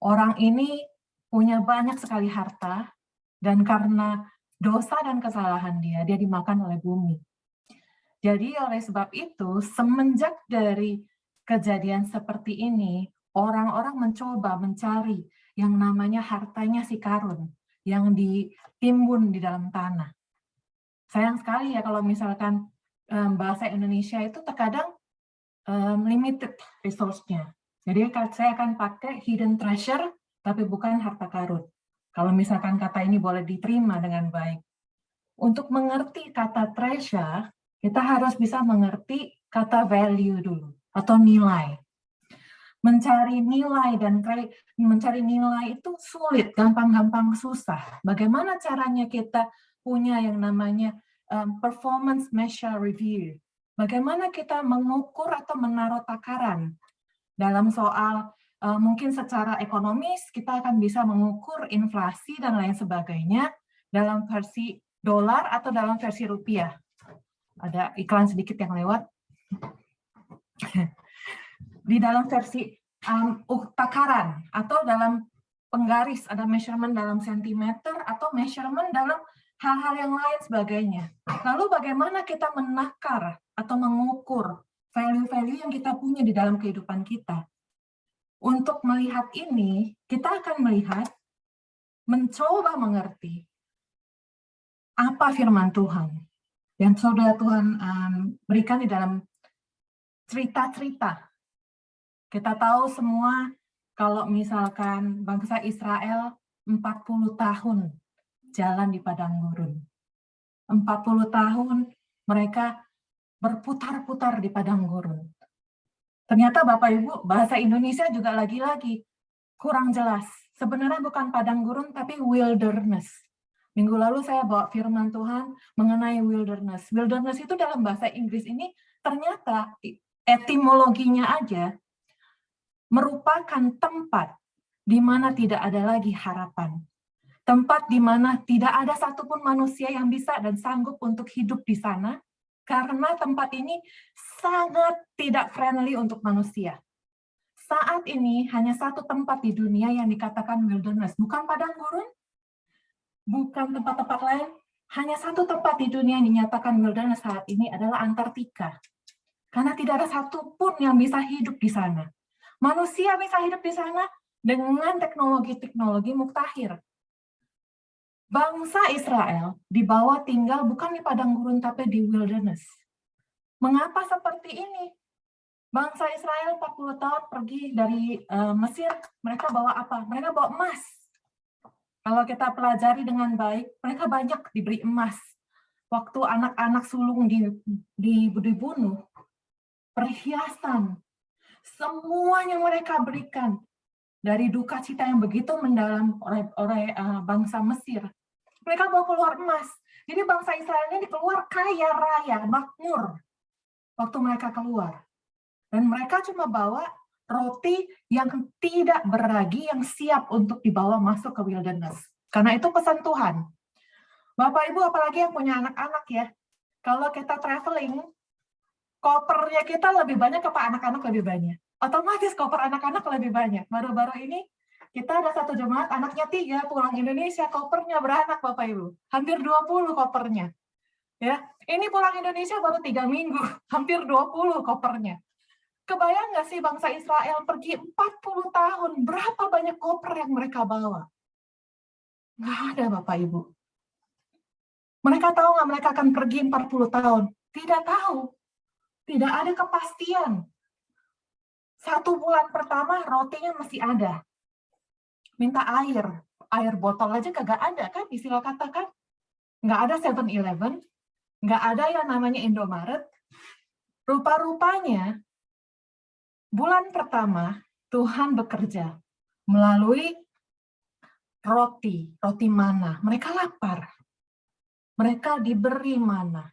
Orang ini punya banyak sekali harta, dan karena dosa dan kesalahan dia dimakan oleh bumi. Jadi oleh sebab itu, semenjak dari kejadian seperti ini, orang-orang mencoba mencari yang namanya hartanya si karun, yang ditimbun di dalam tanah. Sayang sekali ya kalau misalkan bahasa Indonesia itu terkadang limited resource-nya. Jadi saya akan pakai hidden treasure, tapi bukan harta karun. Kalau misalkan kata ini boleh diterima dengan baik. Untuk mengerti kata treasure, kita harus bisa mengerti kata value dulu, atau nilai. Mencari nilai mencari nilai itu sulit, gampang-gampang susah. Bagaimana caranya kita punya yang namanya performance measure review? Bagaimana kita mengukur atau menaruh takaran dalam soal mungkin secara ekonomis kita akan bisa mengukur inflasi dan lain sebagainya dalam versi dolar atau dalam versi rupiah. Ada iklan sedikit yang lewat. Di dalam versi takaran atau dalam penggaris, ada measurement dalam sentimeter atau measurement dalam hal-hal yang lain sebagainya. Lalu bagaimana kita menakar atau mengukur value-value yang kita punya di dalam kehidupan kita? Untuk melihat ini, kita akan melihat, mencoba mengerti apa firman Tuhan yang saudara Tuhan berikan di dalam cerita-cerita. Kita tahu semua kalau misalkan bangsa Israel 40 tahun jalan di padang gurun. 40 tahun mereka berputar-putar di padang gurun. Ternyata Bapak Ibu, bahasa Indonesia juga lagi-lagi kurang jelas. Sebenarnya bukan padang gurun, tapi wilderness. Minggu lalu saya bawa firman Tuhan mengenai wilderness. Wilderness itu dalam bahasa Inggris ini ternyata etimologinya aja merupakan tempat di mana tidak ada lagi harapan. Tempat di mana tidak ada satupun manusia yang bisa dan sanggup untuk hidup di sana, karena tempat ini sangat tidak friendly untuk manusia. Saat ini hanya satu tempat di dunia yang dikatakan wilderness, bukan padang gurun, bukan tempat-tempat lain, hanya satu tempat di dunia yang dinyatakan wilderness saat ini adalah Antartika. Karena tidak ada satupun yang bisa hidup di sana. Manusia bisa hidup di sana dengan teknologi-teknologi muktahir. Bangsa Israel dibawa tinggal bukan di padang gurun tapi di wilderness. Mengapa seperti ini? Bangsa Israel 40 tahun pergi dari Mesir, mereka bawa apa? Mereka bawa emas. Kalau kita pelajari dengan baik, mereka banyak diberi emas. Waktu anak-anak sulung dibunuh, perhiasan, semuanya mereka berikan. Dari duka cita yang begitu mendalam oleh bangsa Mesir. Mereka bawa keluar emas. Jadi bangsa Israel ini keluar kaya raya, makmur. Waktu mereka keluar. Dan mereka cuma bawa roti yang tidak beragi, yang siap untuk dibawa masuk ke wilderness. Karena itu pesan Tuhan. Bapak Ibu, apalagi yang punya anak-anak ya, kalau kita traveling, kopernya kita lebih banyak apa anak-anak lebih banyak? Otomatis koper anak-anak lebih banyak. Baru-baru ini kita ada satu jemaat, anaknya 3, pulang Indonesia, kopernya beranak Bapak Ibu. Hampir 20 kopernya. Ya, ini pulang Indonesia baru 3 minggu, hampir 20 kopernya. Kebayang nggak sih bangsa Israel pergi 40 tahun, berapa banyak koper yang mereka bawa? Nggak ada Bapak Ibu. Mereka tahu nggak mereka akan pergi 40 tahun? Tidak tahu. Tidak ada kepastian. 1 bulan pertama rotinya masih ada. Minta air botol aja kagak ada kan, istilah kata kan? Nggak ada 7-Eleven, nggak ada yang namanya Indomaret. Rupa-rupanya bulan pertama Tuhan bekerja melalui roti mana. Mereka lapar. Mereka diberi mana.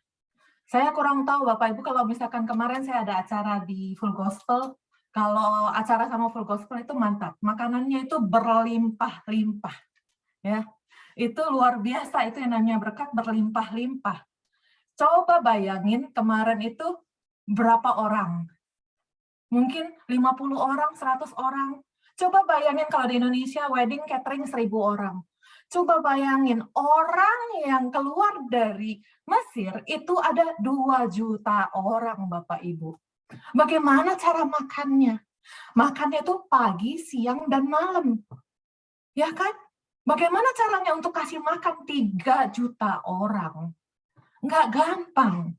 Saya kurang tahu Bapak Ibu, kalau misalkan kemarin saya ada acara di Full Gospel, kalau acara sama Full Gospel itu mantap. Makanannya itu berlimpah-limpah. Ya. Itu luar biasa, itu yang namanya berkat berlimpah-limpah. Coba bayangin kemarin itu berapa orang? Mungkin 50 orang, 100 orang. Coba bayangin kalau di Indonesia wedding catering 1000 orang. Coba bayangin orang yang keluar dari Mesir itu ada 2 juta orang Bapak Ibu. Bagaimana cara makannya? Makannya itu pagi, siang, dan malam. Ya kan? Bagaimana caranya untuk kasih makan 3 juta orang? Nggak gampang.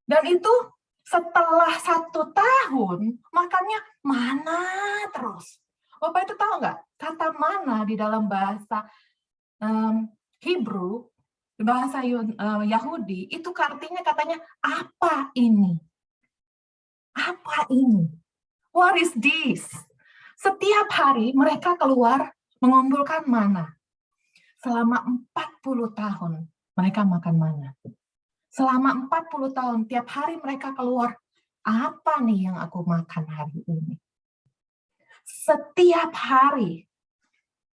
Dan itu setelah 1 tahun, makannya mana terus. Bapak itu tahu nggak? Kata mana di dalam bahasa Hebrew, bahasa Yahudi, itu artinya katanya, apa ini? Apa ini? What is this? Setiap hari mereka keluar mengumpulkan mana. Selama 40 tahun mereka makan mana. Selama 40 tahun, tiap hari mereka keluar, apa nih yang aku makan hari ini? Setiap hari,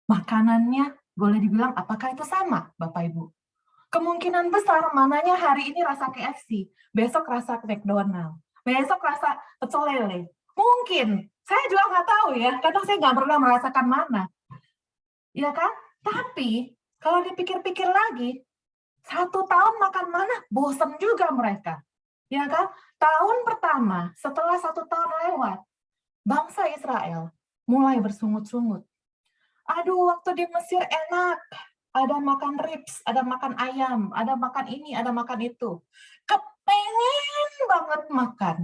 makanannya boleh dibilang apakah itu sama, Bapak Ibu? Kemungkinan besar mananya hari ini rasa KFC, besok rasa McDonald, besok rasa pecel lele. Mungkin, saya juga nggak tahu ya, karena saya nggak pernah merasakan mana. Ya kan? Tapi, kalau dipikir-pikir lagi, 1 tahun makan mana, bosan juga mereka. Ya kan? Tahun pertama, setelah 1 tahun lewat, bangsa Israel mulai bersungut-sungut. Aduh, waktu di Mesir enak. Ada makan ribs, ada makan ayam, ada makan ini, ada makan itu. Kepengen banget makan.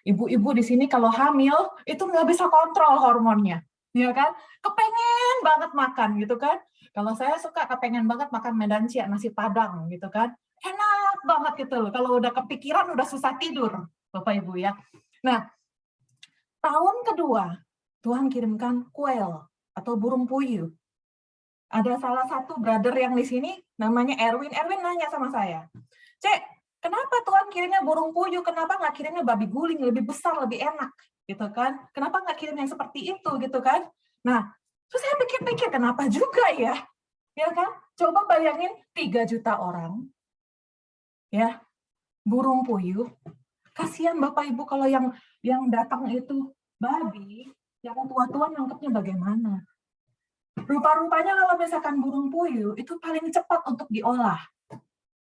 Ibu-ibu di sini kalau hamil, itu nggak bisa kontrol hormonnya. Ya kan? Kepengen banget makan gitu kan. Kalau saya suka kepengen banget makan Medan Cia, nasi Padang gitu kan. Enak banget gitu loh. Kalau udah kepikiran udah susah tidur, Bapak Ibu ya. Nah, tahun kedua Tuhan kirimkan quail atau burung puyuh. Ada salah satu brother yang di sini namanya Erwin. Erwin nanya sama saya, Cek, kenapa Tuhan kirimnya burung puyuh? Kenapa nggak kirimnya babi guling, lebih besar, lebih enak, gitu kan? Kenapa nggak kirim yang seperti itu, gitu kan? Nah, terus saya pikir-pikir, kenapa juga ya? Ya kan? Coba bayangin 3 juta orang, ya, burung puyuh. Kasihan Bapak Ibu kalau yang datang itu babi, yang tua-tua nangkepnya bagaimana? Rupa-rupanya kalau misalkan burung puyuh itu paling cepat untuk diolah,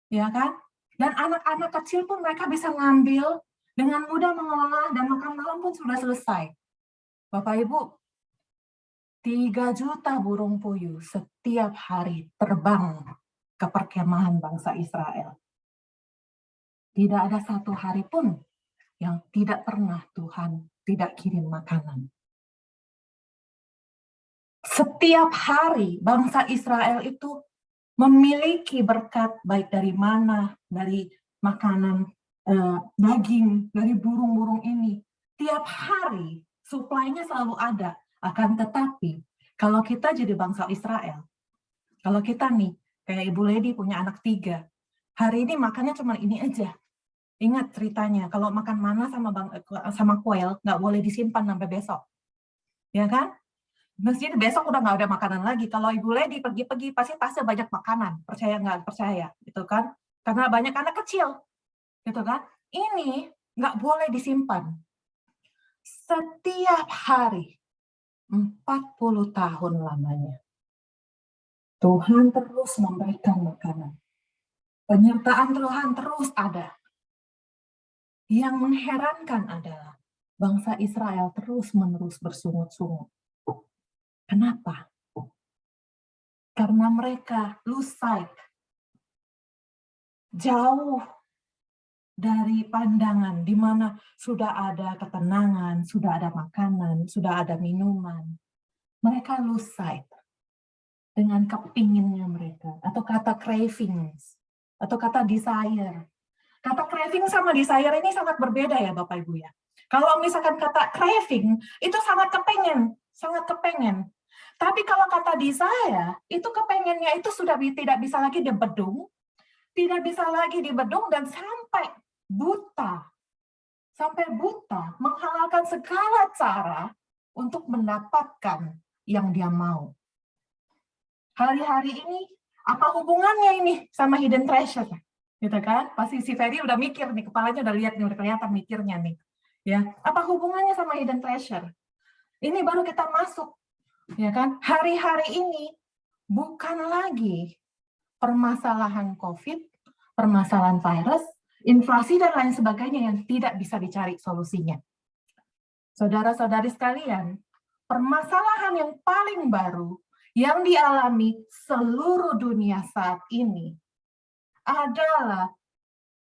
ya kan? Dan anak-anak kecil pun mereka bisa ngambil dengan mudah mengolah dan makan malam pun sudah selesai. Bapak Ibu, 3 juta burung puyuh setiap hari terbang ke perkemahan bangsa Israel. Tidak ada 1 hari pun yang tidak pernah Tuhan tidak kirim makanan. Setiap hari bangsa Israel itu memiliki berkat baik dari mana, dari makanan daging, dari burung-burung ini. Tiap hari suplainya selalu ada. Akan tetapi kalau kita jadi bangsa Israel, kalau kita nih, kayak Ibu Lady punya anak 3, hari ini makannya cuma ini aja. Ingat ceritanya, kalau makan mana sama kuel, nggak boleh disimpan sampai besok. Ya kan? Mesti besok udah nggak ada makanan lagi. Kalau Ibu Lady pergi-pergi, pasti tasnya banyak makanan. Percaya nggak percaya, gitu kan? Karena banyak anak kecil, gitu kan? Ini nggak boleh disimpan. Setiap hari, 40 tahun lamanya, Tuhan terus memberikan makanan. Penyertaan Tuhan terus ada. Yang mengherankan adalah bangsa Israel terus-menerus bersungut-sungut. Kenapa? Karena mereka lose sight. Jauh dari pandangan di mana sudah ada ketenangan, sudah ada makanan, sudah ada minuman. Mereka lose sight dengan kepinginnya mereka, atau kata cravings, atau kata desire. Kata craving sama desire ini sangat berbeda ya Bapak Ibu ya. Kalau misalkan kata craving, itu sangat kepengen. Tapi kalau kata desire, itu kepengennya itu sudah tidak bisa lagi dibedung, dan sampai buta, menghalalkan segala cara untuk mendapatkan yang dia mau. Hari-hari ini, apa hubungannya ini sama hidden treasure? Gitu kan? Pasti si Ferry udah mikir nih, kepalanya udah lihat nih, udah kelihatan mikirnya nih. Ya, apa hubungannya sama hidden treasure? Ini baru kita masuk. Ya kan, hari-hari ini bukan lagi permasalahan COVID, permasalahan virus, inflasi dan lain sebagainya yang tidak bisa dicari solusinya. Saudara-saudari sekalian, permasalahan yang paling baru yang dialami seluruh dunia saat ini adalah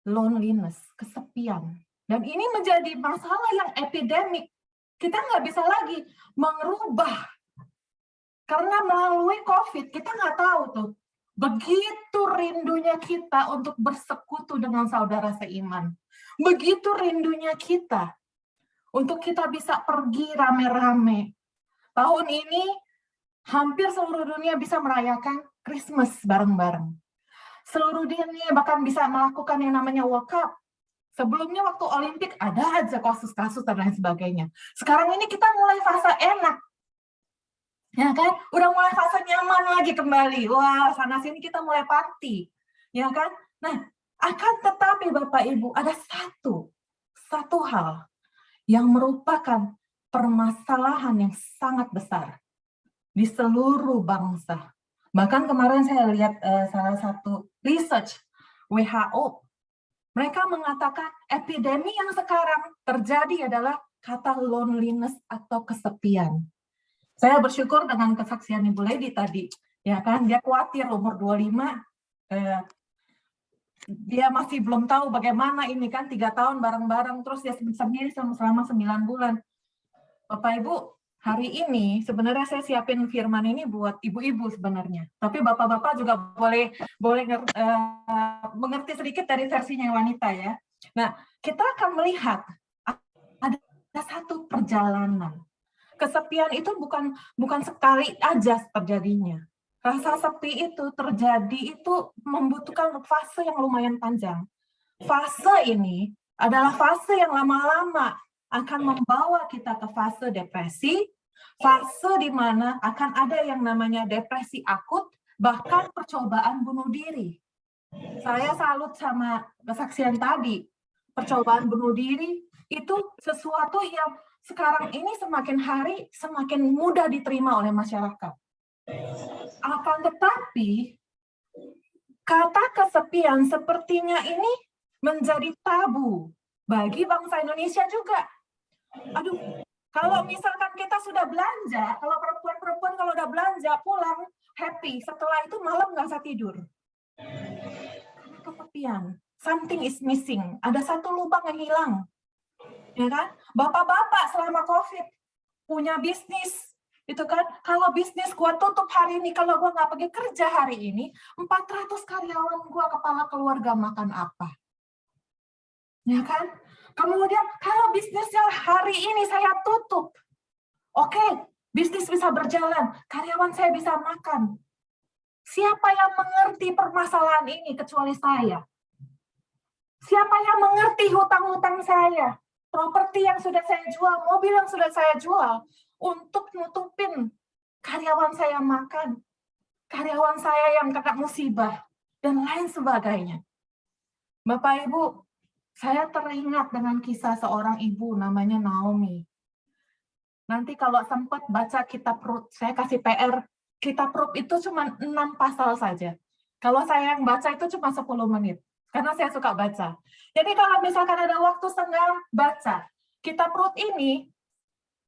loneliness, kesepian. Dan ini menjadi masalah yang epidemik. Kita nggak bisa lagi merubah. Karena melalui COVID, kita nggak tahu tuh, begitu rindunya kita untuk bersekutu dengan saudara seiman. Begitu rindunya kita untuk kita bisa pergi rame-rame. Tahun ini, hampir seluruh dunia bisa merayakan Christmas bareng-bareng. Seluruh dunia bahkan bisa melakukan yang namanya World Cup. Sebelumnya waktu Olimpik ada aja kasus-kasus dan lain sebagainya. Sekarang ini kita mulai fase enak. Ya kan, udah mulai fase nyaman lagi kembali. Wah, sana sini kita mulai party, ya kan? Nah, akan tetapi Bapak Ibu ada satu hal yang merupakan permasalahan yang sangat besar di seluruh bangsa. Bahkan kemarin saya lihat salah satu research WHO, mereka mengatakan epidemi yang sekarang terjadi adalah kata loneliness atau kesepian. Saya bersyukur dengan kesaksian Ibu Lady tadi, ya kan, dia khawatir umur 25, dia masih belum tahu bagaimana ini kan 3 tahun bareng-bareng, terus dia sendiri selama 9 bulan. Bapak Ibu, hari ini sebenarnya saya siapin firman ini buat ibu-ibu sebenarnya, tapi bapak-bapak juga boleh mengerti sedikit dari versinya wanita ya. Nah, kita akan melihat ada satu perjalanan. Kesepian itu bukan sekali aja terjadinya. Rasa sepi itu terjadi itu membutuhkan fase yang lumayan panjang. Fase ini adalah fase yang lama-lama akan membawa kita ke fase depresi, fase di mana akan ada yang namanya depresi akut, bahkan percobaan bunuh diri. Saya salut sama kesaksian tadi. Percobaan bunuh diri itu sesuatu yang sekarang ini semakin hari semakin mudah diterima oleh masyarakat. Akan tetapi, kata kesepian sepertinya ini menjadi tabu bagi bangsa Indonesia juga. Aduh, kalau misalkan kita sudah belanja, kalau perempuan-perempuan kalau udah belanja, pulang, happy, setelah itu malam nggak bisa tidur. Karena kesepian, something is missing, ada satu lubang yang hilang. Ya kan? Bapak-bapak selama COVID punya bisnis, itu kan? Kalau bisnis gua tutup hari ini, kalau gua nggak pergi kerja hari ini, 400 karyawan gua, kepala keluarga makan apa? Ya kan? Kemudian kalau bisnisnya hari ini saya tutup, oke, bisnis bisa berjalan, karyawan saya bisa makan. Siapa yang mengerti permasalahan ini kecuali saya? Siapa yang mengerti hutang-hutang saya? Properti yang sudah saya jual, mobil yang sudah saya jual, untuk nutupin karyawan saya makan, karyawan saya yang kena musibah, dan lain sebagainya. Bapak Ibu, saya teringat dengan kisah seorang ibu namanya Naomi. Nanti kalau sempat baca kitab Rut, saya kasih PR, kitab Rut itu cuma 6 pasal saja. Kalau saya yang baca itu cuma 10 menit. Karena saya suka baca. Jadi kalau misalkan ada waktu senggang, baca. Kitab Rut ini,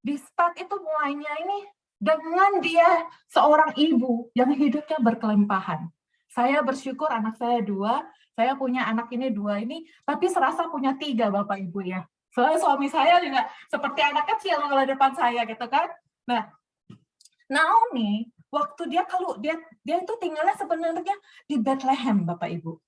di start itu mulainya ini dengan dia seorang ibu yang hidupnya berkelimpahan. Saya bersyukur anak saya 2, saya punya anak ini 2 ini, tapi serasa punya 3 Bapak Ibu ya. Soalnya suami saya juga seperti anak kecil kalau depan saya gitu kan. Nah, Naomi, waktu dia itu tinggalnya sebenarnya di Bethlehem Bapak Ibu.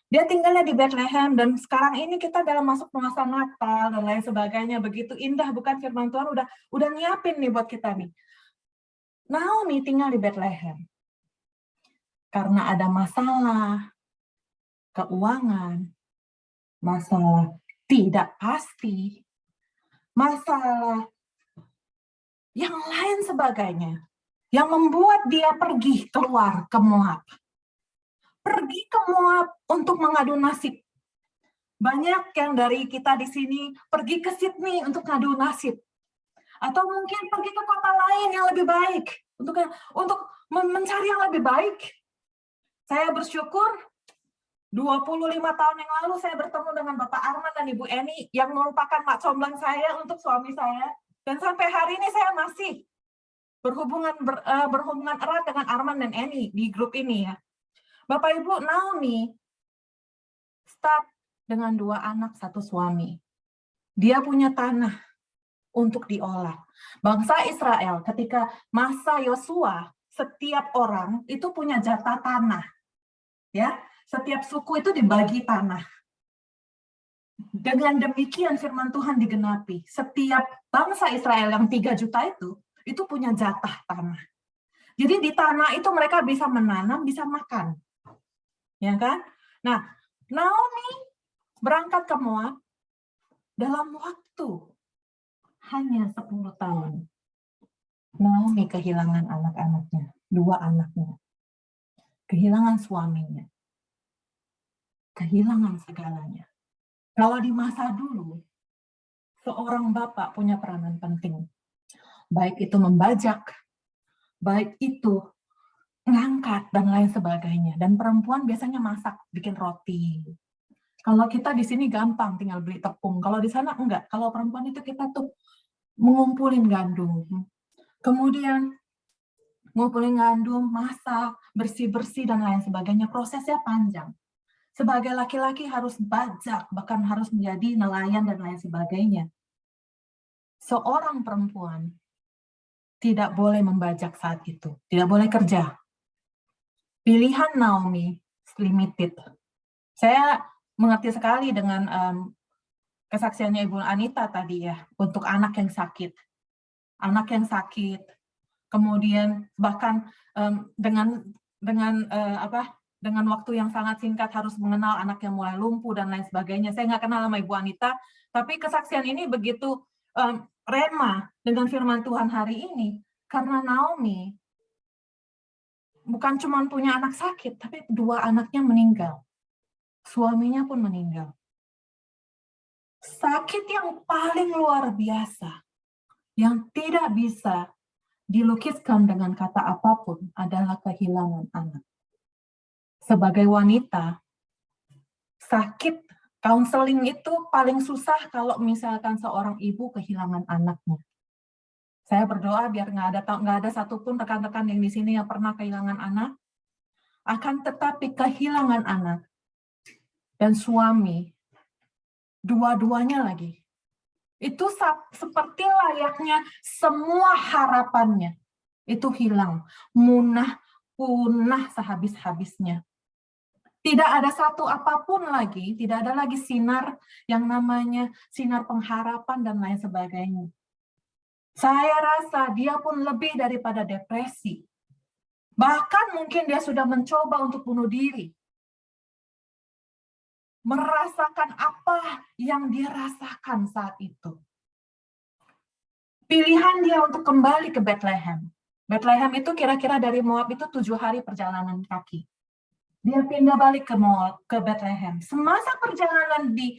Dia tinggalnya di Bethlehem, dan sekarang ini kita dalam masuk masa Natal dan lain sebagainya, begitu indah bukan firman Tuhan udah nyiapin nih buat kita nih. Naomi tinggal di Bethlehem karena ada masalah keuangan, masalah tidak pasti, masalah yang lain sebagainya yang membuat dia pergi keluar ke Moab. Pergi ke Moab untuk mengadu nasib. Banyak yang dari kita di sini pergi ke Sydney untuk ngadu nasib. Atau mungkin pergi ke kota lain yang lebih baik. Untuk mencari yang lebih baik. Saya bersyukur 25 tahun yang lalu saya bertemu dengan Bapak Arman dan Ibu Eni yang merupakan mak comblang saya untuk suami saya. Dan sampai hari ini saya masih berhubungan erat dengan Arman dan Eni di grup ini ya. Bapak Ibu, Naomi start dengan 2 anak, 1 suami. Dia punya tanah untuk diolah. Bangsa Israel ketika masa Yosua, setiap orang itu punya jatah tanah. Ya, setiap suku itu dibagi tanah. Dengan demikian firman Tuhan digenapi. Setiap bangsa Israel yang 3 juta itu punya jatah tanah. Jadi di tanah itu mereka bisa menanam, bisa makan. Ya kan? Nah, Naomi berangkat ke Moab dalam waktu hanya 10 tahun. Naomi kehilangan anak-anaknya, 2 anaknya. Kehilangan suaminya. Kehilangan segalanya. Kalau di masa dulu, seorang bapak punya peranan penting. Baik itu membajak, baik itu ngangkat, dan lain sebagainya. Dan perempuan biasanya masak, bikin roti. Kalau kita di sini gampang, tinggal beli tepung. Kalau di sana enggak. Kalau perempuan itu kita tuh mengumpulin gandum. Kemudian ngumpulin gandum, masak, bersih-bersih, dan lain sebagainya. Prosesnya panjang. Sebagai laki-laki harus bajak, bahkan harus menjadi nelayan, dan lain sebagainya. Seorang perempuan tidak boleh membajak saat itu. Tidak boleh kerja. Pilihan Naomi limited. Saya mengerti sekali dengan kesaksiannya Ibu Anita tadi ya, untuk anak yang sakit. Anak yang sakit, kemudian bahkan dengan waktu yang sangat singkat harus mengenal anak yang mulai lumpuh dan lain sebagainya. Saya nggak kenal sama Ibu Anita, tapi kesaksian ini begitu rema dengan firman Tuhan hari ini, karena Naomi bukan cuma punya anak sakit, tapi 2 anaknya meninggal. Suaminya pun meninggal. Sakit yang paling luar biasa, yang tidak bisa dilukiskan dengan kata apapun adalah kehilangan anak. Sebagai wanita, sakit, counseling itu paling susah kalau misalkan seorang ibu kehilangan anaknya. Saya berdoa biar nggak ada satupun rekan-rekan yang di sini yang pernah kehilangan anak. Akan tetapi kehilangan anak dan suami, dua-duanya lagi Itu seperti layaknya semua harapannya itu hilang, punah sehabis-habisnya. Tidak ada satu apapun lagi, tidak ada lagi sinar yang namanya sinar pengharapan dan lain sebagainya. Saya rasa dia pun lebih daripada depresi. Bahkan mungkin dia sudah mencoba untuk bunuh diri. Merasakan apa yang dia rasakan saat itu. Pilihan dia untuk kembali ke Bethlehem. Bethlehem itu kira-kira dari Moab itu 7 hari perjalanan kaki. Dia pindah balik ke Bethlehem. Semasa perjalanan di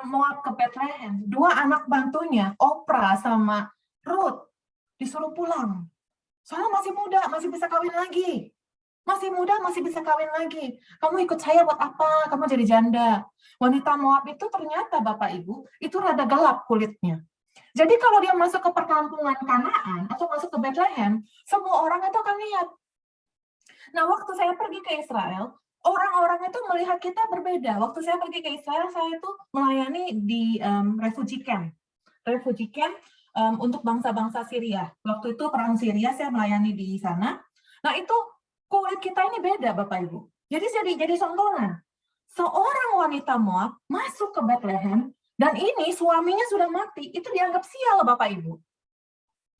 Moab ke Bethlehem, 2 anak bantunya, Oprah sama Ruth, disuruh pulang. Soalnya masih muda, masih bisa kawin lagi. Masih muda, masih bisa kawin lagi. Kamu ikut saya buat apa? Kamu jadi janda. Wanita Moab itu ternyata, Bapak Ibu, itu rada gelap kulitnya. Jadi kalau dia masuk ke perkampungan Kanaan atau masuk ke Bethlehem, semua orang itu akan lihat. Nah, waktu saya pergi ke Israel, orang-orang itu melihat kita berbeda. Waktu saya pergi ke Israel, saya itu melayani di refugee camp. Refugee camp untuk bangsa-bangsa Syria. Waktu itu perang Syria, saya melayani di sana. Nah, itu kulit kita ini beda, Bapak Ibu. Jadi sontolan. Seorang wanita Moab masuk ke Bethlehem, dan ini suaminya sudah mati, itu dianggap sial, Bapak Ibu.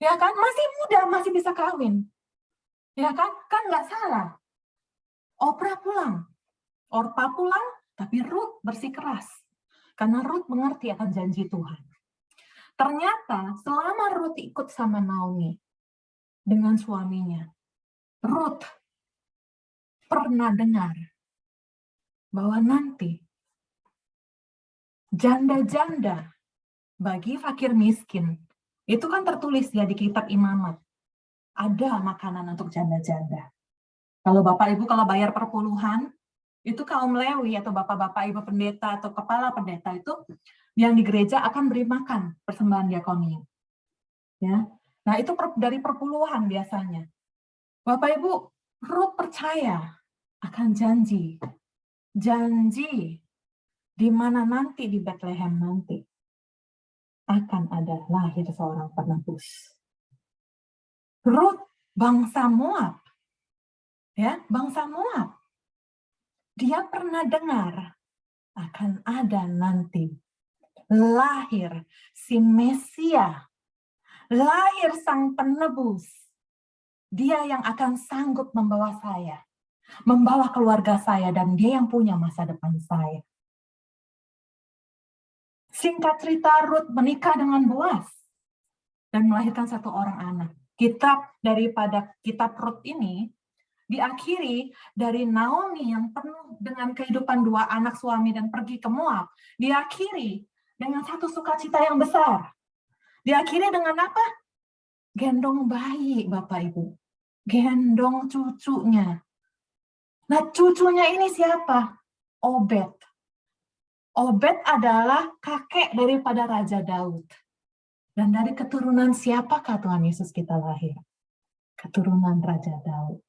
Ya kan? Masih muda, masih bisa kawin. Ya kan? Kan nggak salah. Oprah pulang. Orpa pulang, tapi Ruth bersikeras. Karena Ruth mengerti akan janji Tuhan. Ternyata selama Ruth ikut sama Naomi dengan suaminya, Ruth pernah dengar bahwa nanti janda-janda bagi fakir miskin, itu kan tertulis ya di kitab Imamat, ada makanan untuk janda-janda. Kalau Bapak Ibu kalau bayar perpuluhan, itu kaum Lewi atau bapak-bapak ibu pendeta atau kepala pendeta itu yang di gereja akan beri makan persembahan diakoni. Ya. Nah, itu dari perpuluhan biasanya. Bapak Ibu, Ruth percaya akan janji di mana nanti di Bethlehem nanti akan ada lahir seorang penebus. Ruth bangsa Moab. Ya, bangsa Moab. Dia pernah dengar akan ada nanti lahir si Mesia, lahir sang penebus. Dia yang akan sanggup membawa saya, membawa keluarga saya, dan dia yang punya masa depan saya. Singkat cerita, Ruth menikah dengan Boaz dan melahirkan 1 orang anak. Daripada kitab Ruth ini diakhiri dari Naomi yang penuh dengan kehidupan 2 anak suami dan pergi ke Moab. Diakhiri dengan 1 sukacita yang besar. Diakhiri dengan apa? Gendong bayi, Bapak Ibu. Gendong cucunya. Nah, cucunya ini siapa? Obed. Obed adalah kakek daripada Raja Daud. Dan dari keturunan siapakah Tuhan Yesus kita lahir? Keturunan Raja Daud.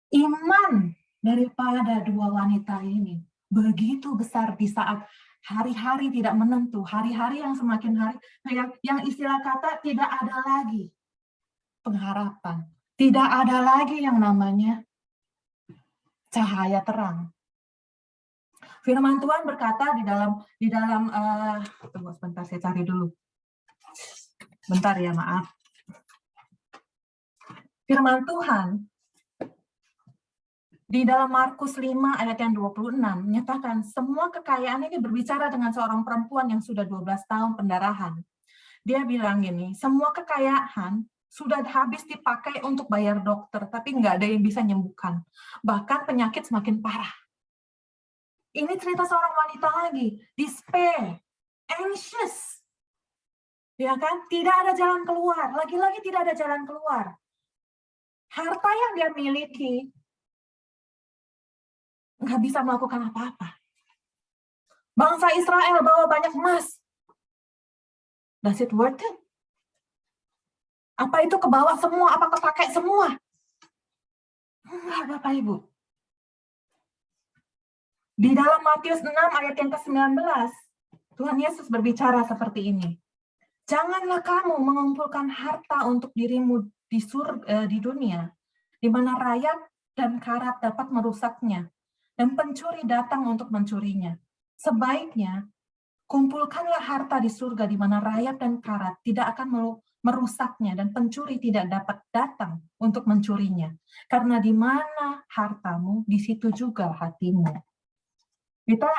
Iman daripada 2 wanita ini begitu besar di saat hari-hari tidak menentu, hari-hari yang semakin hari, yang istilah kata tidak ada lagi pengharapan, tidak ada lagi yang namanya cahaya terang. Firman Tuhan berkata di dalam tunggu sebentar, saya cari dulu. Bentar ya, maaf. Firman Tuhan di dalam Markus 5 ayat yang 26 menyatakan semua kekayaan ini berbicara dengan seorang perempuan yang sudah 12 tahun pendarahan. Dia bilang gini, semua kekayaan sudah habis dipakai untuk bayar dokter, tapi nggak ada yang bisa menyembuhkan. Bahkan penyakit semakin parah. Ini cerita seorang wanita lagi, despair, anxious. Ya kan? Tidak ada jalan keluar, lagi-lagi tidak ada jalan keluar. Harta yang dia miliki nggak bisa melakukan apa-apa. Bangsa Israel bawa banyak emas. Does it worth it? Apa itu kebawa semua? Apa kepakai semua? Enggak, Bapak Ibu. Di dalam Matius 6 ayat yang ke-19, Tuhan Yesus berbicara seperti ini. Janganlah kamu mengumpulkan harta untuk dirimu di dunia, di mana rayap dan karat dapat merusaknya, dan pencuri datang untuk mencurinya. Sebaiknya, kumpulkanlah harta di surga, di mana rayap dan karat tidak akan merusaknya, dan pencuri tidak dapat datang untuk mencurinya. Karena di mana hartamu, di situ juga hatimu. Kita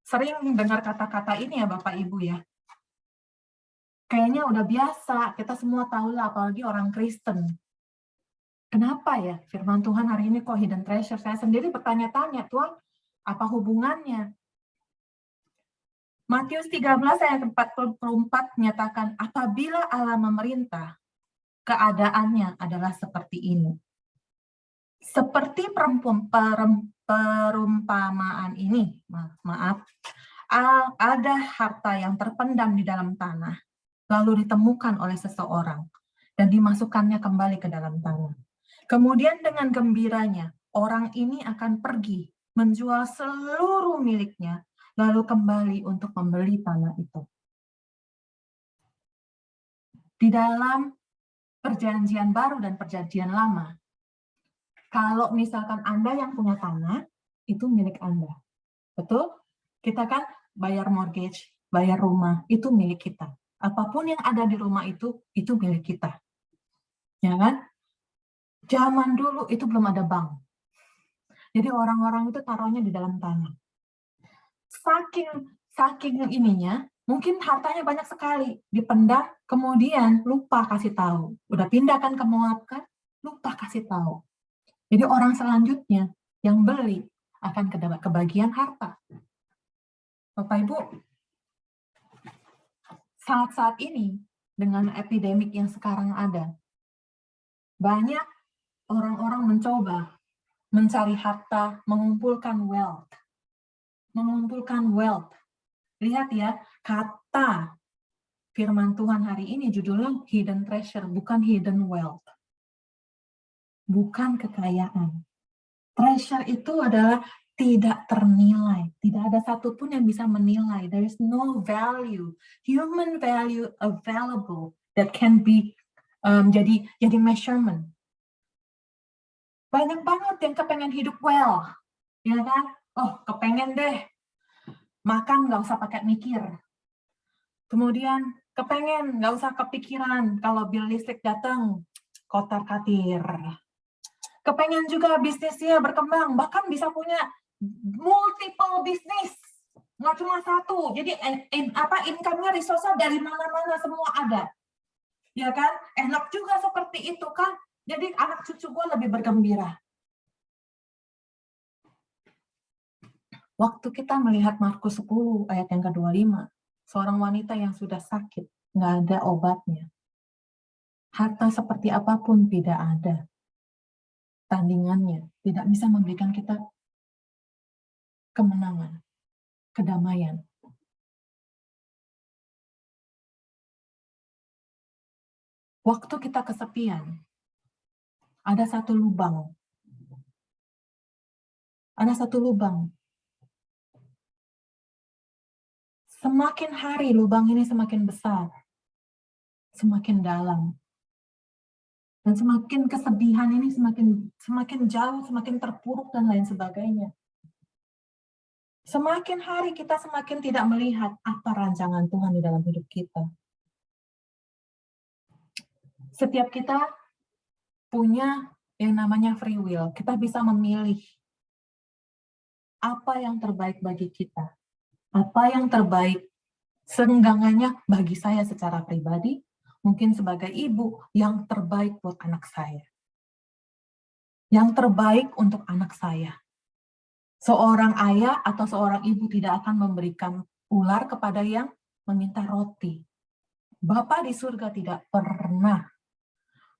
sering dengar kata-kata ini ya Bapak Ibu ya. Kayaknya udah biasa, kita semua tahu lah, apalagi orang Kristen. Kenapa ya firman Tuhan hari ini kok hidden treasure? Saya sendiri bertanya-tanya, Tuhan, apa hubungannya? Matius 13 ayat 44 menyatakan, apabila Allah memerintah, keadaannya adalah seperti ini. Seperti perumpamaan ini, maaf, ada harta yang terpendam di dalam tanah, lalu ditemukan oleh seseorang, dan dimasukkannya kembali ke dalam tanah. Kemudian dengan gembiranya, orang ini akan pergi, menjual seluruh miliknya, lalu kembali untuk membeli tanah itu. Di dalam perjanjian baru dan perjanjian lama, kalau misalkan Anda yang punya tanah, itu milik Anda. Betul? Kita kan bayar mortgage, bayar rumah, itu milik kita. Apapun yang ada di rumah itu milik kita. Ya kan? Zaman dulu itu belum ada bank. Jadi orang-orang itu taruhnya di dalam tanah. Saking ininya, mungkin hartanya banyak sekali, dipendam, kemudian lupa kasih tahu. Udah pindah kan ke Moab kan? Lupa kasih tahu. Jadi orang selanjutnya yang beli akan kebagian harta. Bapak Ibu, saat-saat ini dengan epidemik yang sekarang ada, banyak orang-orang mencoba mencari harta, mengumpulkan wealth. Mengumpulkan wealth. Lihat ya, kata firman Tuhan hari ini judulnya hidden treasure, bukan hidden wealth. Bukan kekayaan. Treasure itu adalah tidak ternilai. Tidak ada satupun yang bisa menilai. There is no value, human value available that can be jadi measurement. Banyak banget yang kepengen hidup well, ya kan? Oh, kepengen deh makan nggak usah pakai mikir. Kemudian kepengen nggak usah kepikiran kalau bil listrik datang kotar-katir. Kepengen juga bisnisnya berkembang, bahkan bisa punya multiple bisnis, nggak cuma satu. Jadi income-nya, resource-nya dari mana-mana semua ada, ya kan? Enak juga seperti itu kan? Jadi anak cucu gue lebih bergembira. Waktu kita melihat Markus 10 ayat yang ke-25, seorang wanita yang sudah sakit, nggak ada obatnya. Harta seperti apapun tidak ada tandingannya, tidak bisa memberikan kita kemenangan, kedamaian. Waktu kita kesepian, ada satu lubang. Ada satu lubang. Semakin hari lubang ini semakin besar, semakin dalam. Dan semakin kesedihan ini semakin jauh, semakin terpuruk dan lain sebagainya. Semakin hari kita semakin tidak melihat apa rancangan Tuhan di dalam hidup kita. Setiap kita punya yang namanya free will. Kita bisa memilih apa yang terbaik bagi kita. Apa yang terbaik senggangannya bagi saya secara pribadi, mungkin sebagai ibu, yang terbaik buat anak saya. Yang terbaik untuk anak saya. Seorang ayah atau seorang ibu tidak akan memberikan ular kepada yang meminta roti. Bapa di surga tidak pernah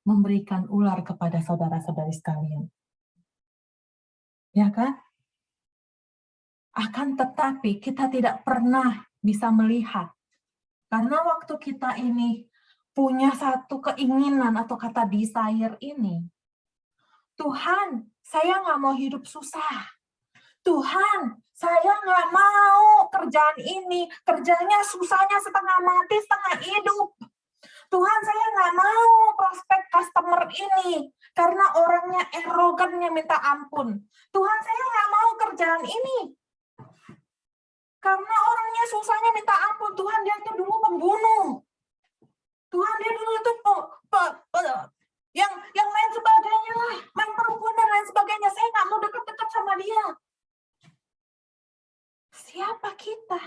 memberikan ular kepada saudara-saudari sekalian. Ya kan? Akan tetapi kita tidak pernah bisa melihat. Karena waktu kita ini punya satu keinginan atau kata desire ini, Tuhan, saya nggak mau hidup susah. Tuhan, saya nggak mau kerjaan ini, kerjanya susahnya setengah mati, setengah hidup. Tuhan, saya nggak mau prospek customer ini, karena orangnya erogannya minta ampun. Tuhan, saya nggak mau kerjaan ini, karena orangnya susahnya minta ampun. Tuhan, dia itu dulu pembunuh. Tuhan, dia dulu itu yang lain sebagainya lah, main perempuan dan lain sebagainya. Saya nggak mau dekat-dekat sama dia. Siapa kita?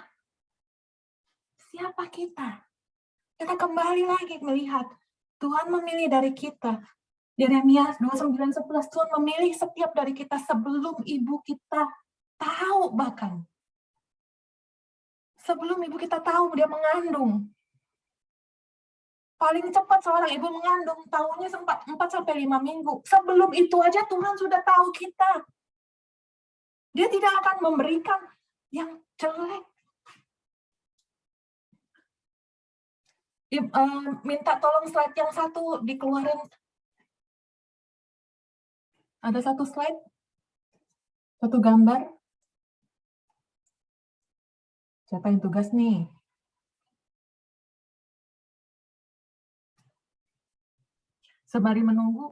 Siapa kita? Kita kembali lagi melihat Tuhan memilih dari kita. Yeremia 29:11, Tuhan memilih setiap dari kita sebelum ibu kita tahu bahkan. Sebelum ibu kita tahu dia mengandung. Paling cepat seorang ibu mengandung tahunya 4-5 minggu. Sebelum itu aja Tuhan sudah tahu kita. Dia tidak akan memberikan yang jelek. Minta tolong slide yang satu dikeluarin. Ada satu slide, satu gambar. Siapa yang tugas nih? Sembari menunggu,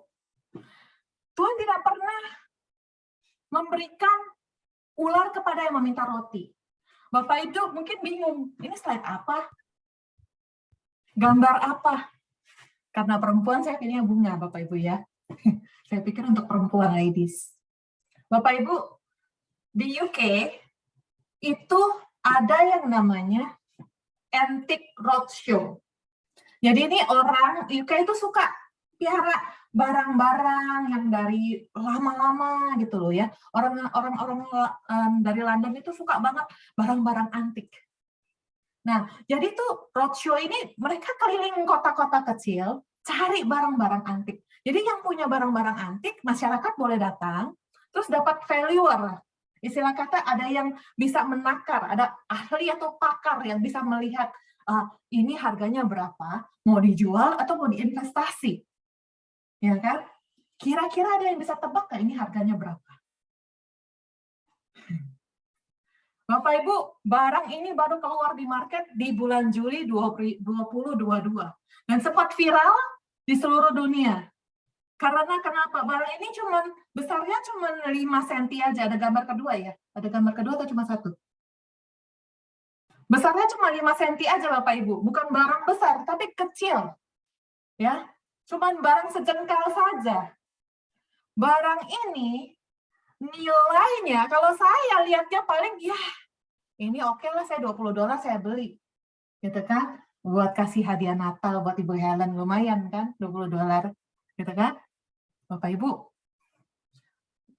Tuhan tidak pernah memberikan ular kepada yang meminta roti. Bapak Ibu mungkin bingung, ini slide apa? Gambar apa? Karena perempuan saya pilihnya bunga, Bapak Ibu ya. Saya pikir untuk perempuan ladies. Bapak Ibu, di UK itu ada yang namanya Antique Roadshow. Jadi ini orang UK itu suka piara barang-barang yang dari lama-lama gitu loh ya. Orang-orang dari London itu suka banget barang-barang antik. Nah, jadi tuh roadshow ini mereka keliling kota-kota kecil cari barang-barang antik. Jadi yang punya barang-barang antik, masyarakat boleh datang, terus dapat valuer. Istilah kata ada yang bisa menakar, ada ahli atau pakar yang bisa melihat ini harganya berapa, mau dijual atau mau diinvestasi. Ya kan? Kira-kira ada yang bisa tebak nggak ini harganya berapa? Bapak Ibu, barang ini baru keluar di market di bulan Juli 2022 dan sempat viral di seluruh dunia. Karena kenapa? Barang ini besarnya cuma 5 cm aja. Ada gambar kedua ya? Ada gambar kedua atau cuma satu? Besarnya cuma 5 cm aja Bapak Ibu, bukan barang besar tapi kecil. Ya. Cuman barang sejengkal saja. Barang ini nilainya kalau saya lihatnya paling ya ini oke lah, saya $20 saya beli. Gitu kan? Buat kasih hadiah Natal buat Ibu Helen lumayan kan, $20. Gitu kan? Bapak Ibu,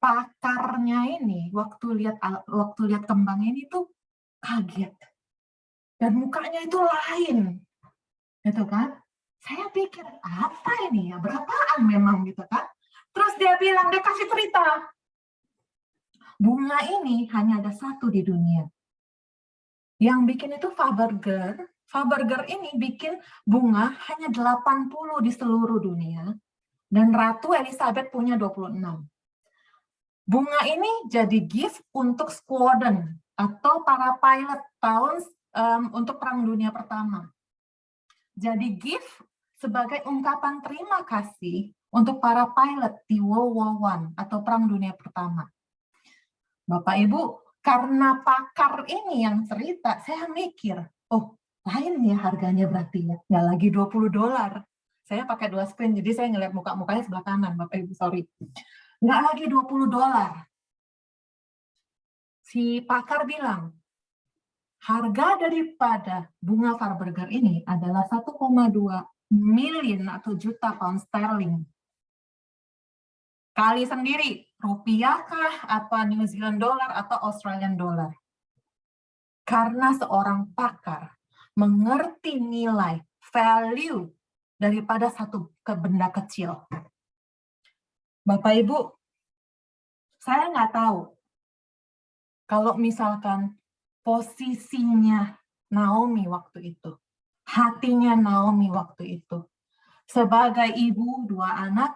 pakarnya ini waktu lihat kembang ini tuh kaget. Dan mukanya itu lain. Gitu kan? Saya pikir, apa ini ya? Berapaan memang gitu kan? Terus dia bilang, dia kasih cerita. Bunga ini hanya ada satu di dunia. Yang bikin itu Faberger. Faberger ini bikin bunga hanya 80 di seluruh dunia. Dan Ratu Elizabeth punya 26. Bunga ini jadi gift untuk squadron atau para pilot untuk Perang Dunia Pertama. Jadi gift sebagai ungkapan terima kasih untuk para pilot di World War I atau Perang Dunia Pertama. Bapak Ibu, karena pakar ini yang cerita, saya mikir, oh lain ya harganya berarti ya, nggak lagi $20. Saya pakai 2 screen, jadi saya ngeliat muka-mukanya sebelah kanan, Bapak Ibu, sorry. Nggak lagi $20. Si pakar bilang, harga daripada bunga Faberger ini adalah 1,2 million atau juta pound sterling. Kali sendiri, rupiah kah, apa New Zealand dollar, atau Australian dollar. Karena seorang pakar mengerti nilai, value, daripada satu benda kecil. Bapak Ibu, saya nggak tahu kalau misalkan posisinya Naomi waktu itu, hatinya Naomi waktu itu, sebagai ibu 2 anak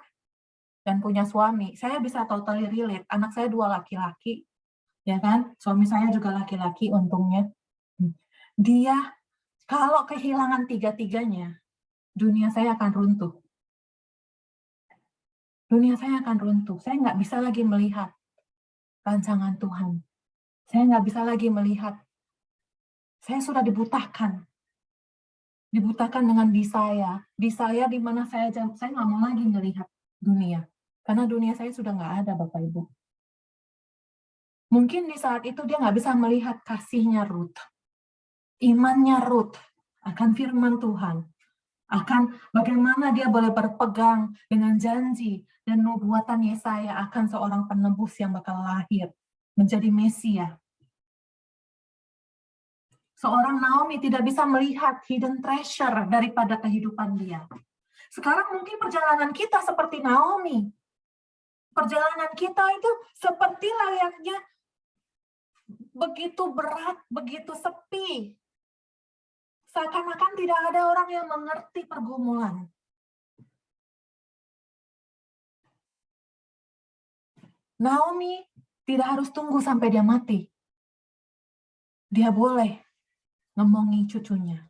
dan punya suami, saya bisa totally relate. Anak saya 2 laki-laki, Ya kan? Suami saya juga laki-laki untungnya. Dia kalau kehilangan tiga-tiganya, dunia saya akan runtuh. Dunia saya akan runtuh. Saya nggak bisa lagi melihat rancangan Tuhan. Saya nggak bisa lagi melihat. Saya sudah dibutakan. Dibutakan dengan di saya di mana saya nggak mau lagi melihat dunia. Karena dunia saya sudah nggak ada, Bapak Ibu. Mungkin di saat itu dia nggak bisa melihat kasihnya Ruth. Imannya Ruth akan firman Tuhan. Akan bagaimana dia boleh berpegang dengan janji dan nubuatan Yesaya akan seorang penebus yang bakal lahir menjadi Mesia. Seorang Naomi tidak bisa melihat hidden treasure daripada kehidupan dia. Sekarang mungkin perjalanan kita seperti Naomi. Perjalanan kita itu seperti layaknya begitu berat, begitu sepi. Seakan-akan tidak ada orang yang mengerti pergumulan. Naomi tidak harus tunggu sampai dia mati. Dia boleh ngomongi cucunya.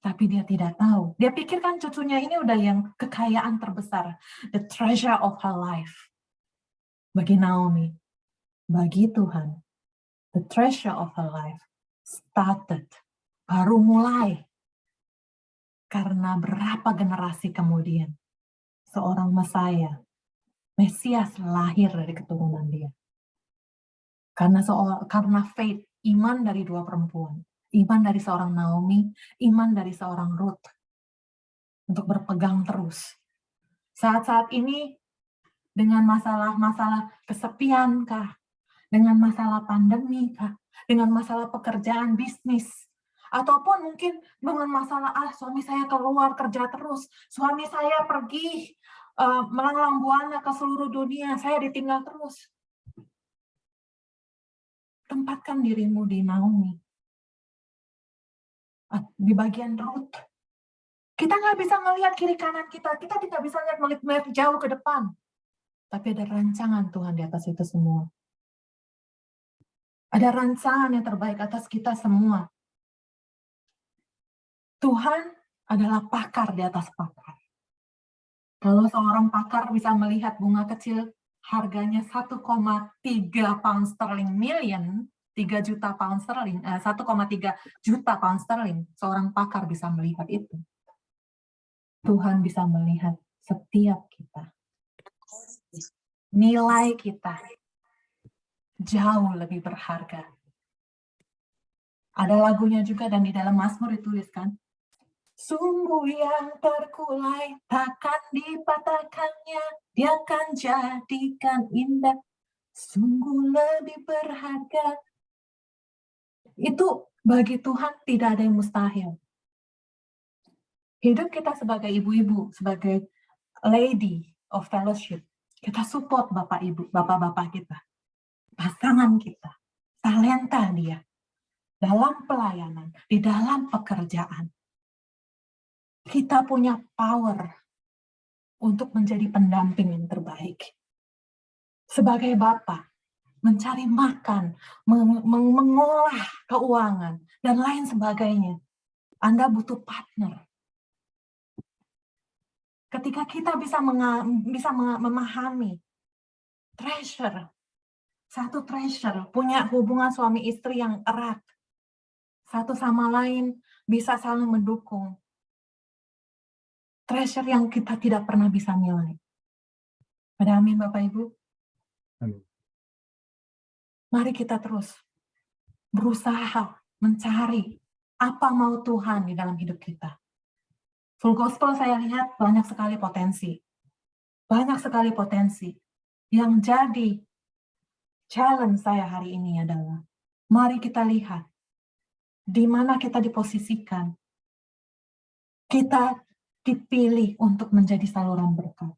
Tapi dia tidak tahu. Dia pikirkan cucunya ini udah yang kekayaan terbesar. The treasure of her life. Bagi Naomi. Bagi Tuhan. The treasure of her life started. Baru mulai. Karena berapa generasi kemudian. Seorang Mesias lahir dari keturunan dia. Karena faith, iman dari dua perempuan. Iman dari seorang Naomi, iman dari seorang Ruth. Untuk berpegang terus. Saat-saat ini, dengan masalah-masalah kesepian kah? Dengan masalah pandemi kah? Dengan masalah pekerjaan, bisnis. Ataupun mungkin dengan masalah, suami saya keluar kerja terus. Suami saya pergi melanglang buana ke seluruh dunia. Saya ditinggal terus. Tempatkan dirimu di Naomi. Di bagian Ruth. Kita nggak bisa ngelihat kiri kanan kita. Kita tidak bisa melihat jauh ke depan. Tapi ada rancangan Tuhan di atas itu semua. Ada rancangan yang terbaik atas kita semua. Tuhan adalah pakar di atas pakar. Kalau seorang pakar bisa melihat bunga kecil harganya 1,3 pound sterling million, 3 juta pound sterling, 1,3 juta pound sterling, seorang pakar bisa melihat itu. Tuhan bisa melihat setiap kita. Nilai kita jauh lebih berharga. Ada lagunya juga dan di dalam Mazmur dituliskan, sungguh yang terkulai takkan dipatahkannya, dia akan jadikan indah, sungguh lebih berharga. Itu bagi Tuhan tidak ada yang mustahil. Hidup kita sebagai ibu-ibu, sebagai lady of fellowship, kita support bapak-bapak kita, pasangan kita, talenta dia, dalam pelayanan, di dalam pekerjaan. Kita punya power untuk menjadi pendamping yang terbaik. Sebagai bapak, mencari makan, mengolah keuangan, dan lain sebagainya. Anda butuh partner. Ketika kita bisa memahami treasure, satu treasure, punya hubungan suami istri yang erat, satu sama lain bisa saling mendukung. Treasure yang kita tidak pernah bisa nilai. Pada amin Bapak Ibu. Amin. Mari kita terus berusaha mencari apa mau Tuhan di dalam hidup kita. Full Gospel saya lihat banyak sekali potensi. Banyak sekali potensi. Yang jadi challenge saya hari ini adalah, mari kita lihat di mana kita diposisikan. Kita dipilih untuk menjadi saluran berkat.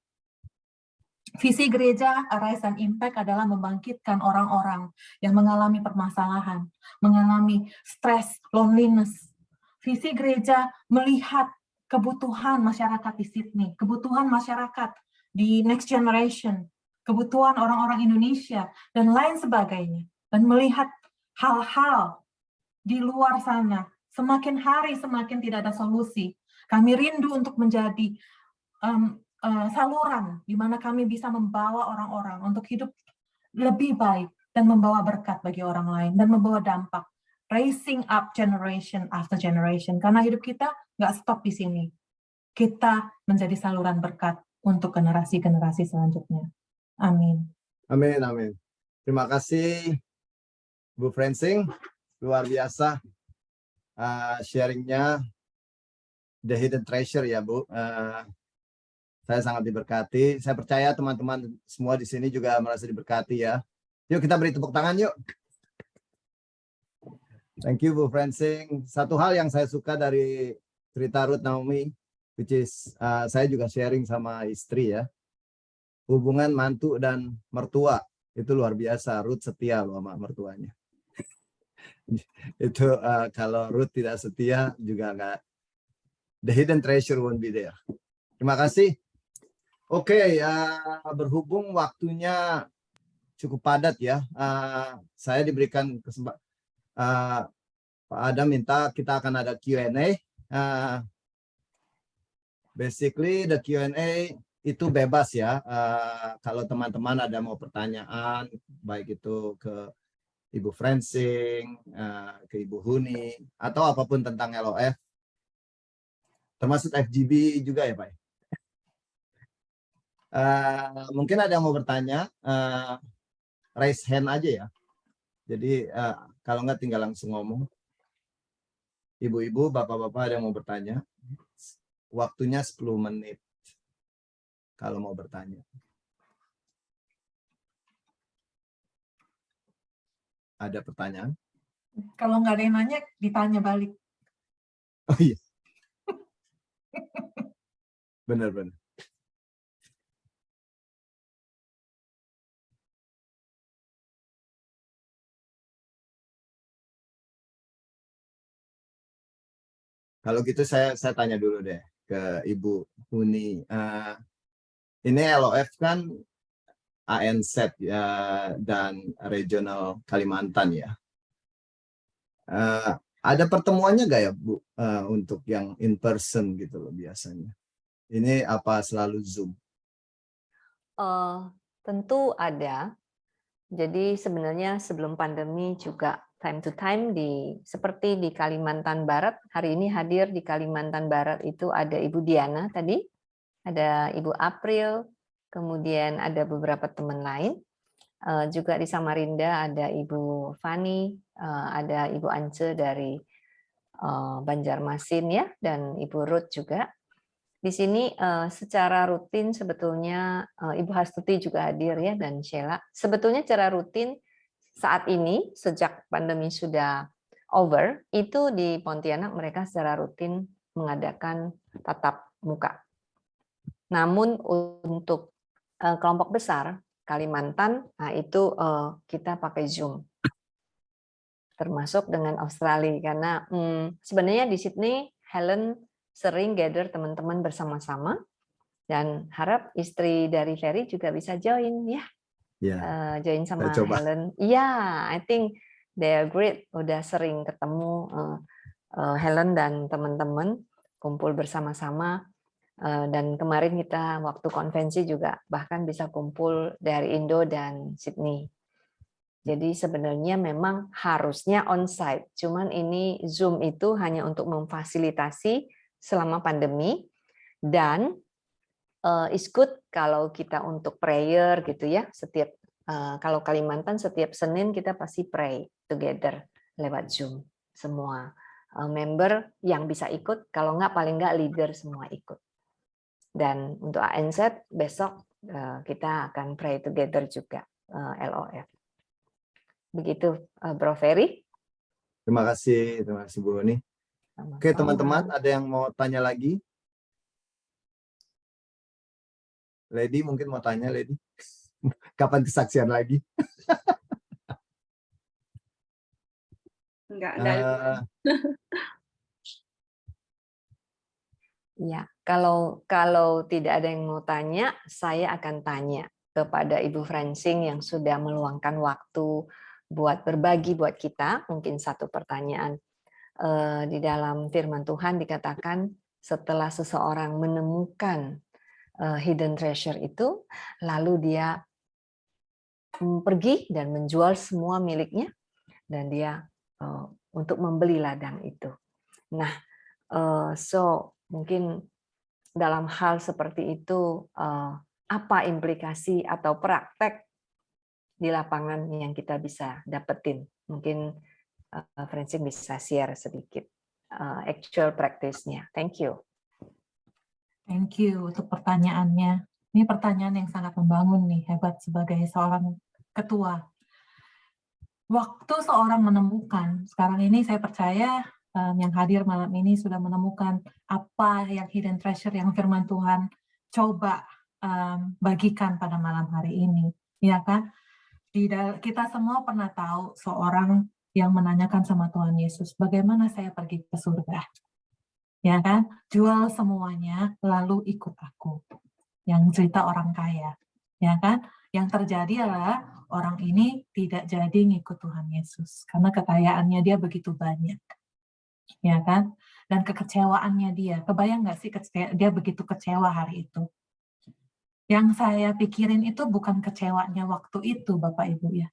Visi gereja Arise and Impact adalah membangkitkan orang-orang yang mengalami permasalahan, mengalami stres, loneliness. Visi gereja melihat kebutuhan masyarakat di Sydney, kebutuhan masyarakat di next generation, kebutuhan orang-orang Indonesia, dan lain sebagainya. Dan melihat hal-hal di luar sana, semakin hari semakin tidak ada solusi. Kami rindu untuk menjadi saluran di mana kami bisa membawa orang-orang untuk hidup lebih baik dan membawa berkat bagi orang lain dan membawa dampak. Raising up generation after generation. Karena hidup kita nggak stop di sini. Kita menjadi saluran berkat untuk generasi-generasi selanjutnya. Amin. Amin, amin. Terima kasih Bu Frensing, luar biasa sharingnya, the hidden treasure ya Bu. Saya sangat diberkati. Saya percaya teman-teman semua di sini juga merasa diberkati ya. Yuk kita beri tepuk tangan yuk. Thank you Bu Frensing. Satu hal yang saya suka dari cerita Ruth Naomi, which is saya juga sharing sama istri ya. Hubungan mantu dan mertua itu luar biasa. Ruth setia loh sama mertuanya. Itu kalau Ruth tidak setia juga nggak, the hidden treasure won't be there. Terima kasih. Oke, berhubung waktunya cukup padat ya, saya diberikan kesempatan. Pak Adam minta kita akan ada Q&A. Basically the Q&A itu bebas ya. Kalau teman-teman ada mau pertanyaan, baik itu ke Ibu Frensing, ke Ibu Huni, atau apapun tentang LOF, termasuk FGB juga ya Pak. Mungkin ada yang mau bertanya, raise hand aja ya. Jadi kalau nggak tinggal langsung ngomong. Ibu-ibu, bapak-bapak ada yang mau bertanya. Waktunya 10 menit. Kalau mau bertanya. Ada pertanyaan? Kalau nggak ada yang nanya, ditanya balik. Oh iya. Benar-benar. Kalau gitu saya tanya dulu deh ke Ibu Huni. Ini LOF kan ANZ ya, dan regional Kalimantan ya. Ada pertemuannya nggak ya Bu untuk yang in person gitu loh biasanya? Ini apa selalu Zoom? Tentu ada. Jadi sebenarnya sebelum pandemi juga time to time seperti di Kalimantan Barat, hari ini hadir di Kalimantan Barat itu ada Ibu Diana tadi, ada Ibu April, kemudian ada beberapa teman lain. Juga di Samarinda ada Ibu Fani, ada Ibu Ance dari Banjarmasin ya, dan Ibu Ruth juga. Di sini secara rutin sebetulnya Ibu Hastuti juga hadir ya, dan Sheila. Sebetulnya secara rutin saat ini sejak pandemi sudah over, itu di Pontianak mereka secara rutin mengadakan tatap muka. Namun untuk kelompok besar Kalimantan, nah itu kita pakai Zoom. Termasuk dengan Australia karena sebenarnya di Sydney Helen sering gather teman-teman bersama-sama, dan harap istri dari Ferry juga bisa join ya. Join sama Helen. I think they are great. Udah sering ketemu Helen dan teman-teman kumpul bersama-sama. Dan kemarin kita waktu konvensi juga bahkan bisa kumpul dari Indo dan Sydney. Jadi sebenarnya memang harusnya onsite. Cuman ini Zoom itu hanya untuk memfasilitasi selama pandemi, dan is good kalau kita untuk prayer gitu ya. Setiap kalau Kalimantan setiap Senin kita pasti pray together lewat Zoom. Semua member yang bisa ikut, kalau nggak paling nggak leader semua ikut. Dan untuk ANZ besok kita akan pray together juga LOF. Begitu Bro Ferry. Terima kasih Bu Huni. Oke teman-teman, ada yang mau tanya lagi? Lady mungkin mau tanya, Lady. Kapan kesaksian lagi? Enggak. Ya, kalau tidak ada yang mau tanya, saya akan tanya. kepada Ibu Francing yang sudah meluangkan waktu buat berbagi buat kita. Mungkin satu pertanyaan. Di dalam firman Tuhan dikatakan setelah seseorang menemukan hidden treasure itu, lalu dia pergi dan menjual semua miliknya, dan dia untuk membeli ladang itu. Nah, mungkin dalam hal seperti itu, apa implikasi atau praktek di lapangan yang kita bisa dapetin? Mungkin Francing bisa share sedikit actual practice-nya. Thank you. Thank you untuk pertanyaannya. Ini pertanyaan yang sangat membangun nih, hebat sebagai seorang ketua. Waktu seorang menemukan, sekarang ini saya percaya yang hadir malam ini sudah menemukan apa yang hidden treasure yang firman Tuhan coba bagikan pada malam hari ini, ya kan? Kita semua pernah tahu seorang yang menanyakan sama Tuhan Yesus, bagaimana saya pergi ke surga? Ya kan? Jual semuanya lalu ikut aku. Yang cerita orang kaya, ya kan? Yang terjadi adalah orang ini tidak jadi ngikut Tuhan Yesus karena kekayaannya dia begitu banyak. Ya kan? Dan kekecewaannya dia, kebayang nggak sih dia begitu kecewa hari itu? Yang saya pikirin itu bukan kecewanya waktu itu, Bapak Ibu ya.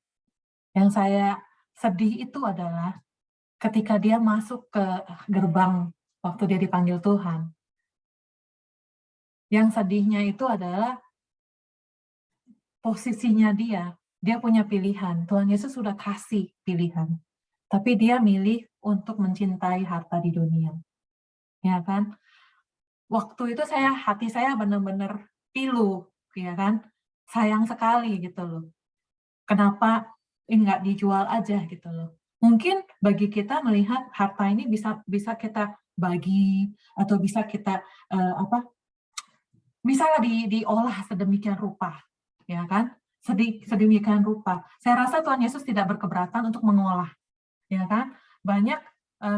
Yang saya sedih itu adalah ketika dia masuk ke gerbang waktu dia dipanggil Tuhan. Yang sedihnya itu adalah posisinya dia punya pilihan. Tuhan Yesus sudah kasih pilihan. Tapi dia milih untuk mencintai harta di dunia. Ya kan? Waktu itu hati saya benar-benar pilu, ya kan? Sayang sekali gitu loh. Kenapa nggak dijual aja gitu loh. Mungkin bagi kita melihat harta ini bisa kita bagi atau bisa kita bisa diolah sedemikian rupa, ya kan? Sedemikian rupa. Saya rasa Tuhan Yesus tidak berkeberatan untuk mengolah, ya kan? Banyak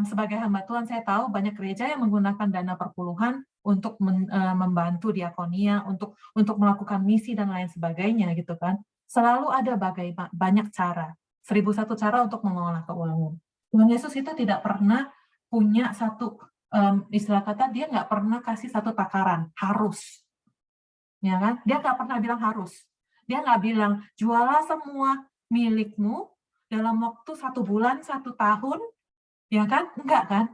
sebagai hamba Tuhan saya tahu banyak gereja yang menggunakan dana perpuluhan untuk membantu diakonia, untuk melakukan misi dan lain sebagainya gitu kan. Selalu ada banyak cara, 1001 cara untuk mengolah keuangan. Tuhan Yesus itu tidak pernah punya satu istilah kata, dia nggak pernah kasih satu takaran harus, ya kan? Dia nggak pernah bilang harus. Dia nggak bilang jualah semua milikmu dalam waktu 1 bulan, 1 tahun, ya kan? Enggak kan?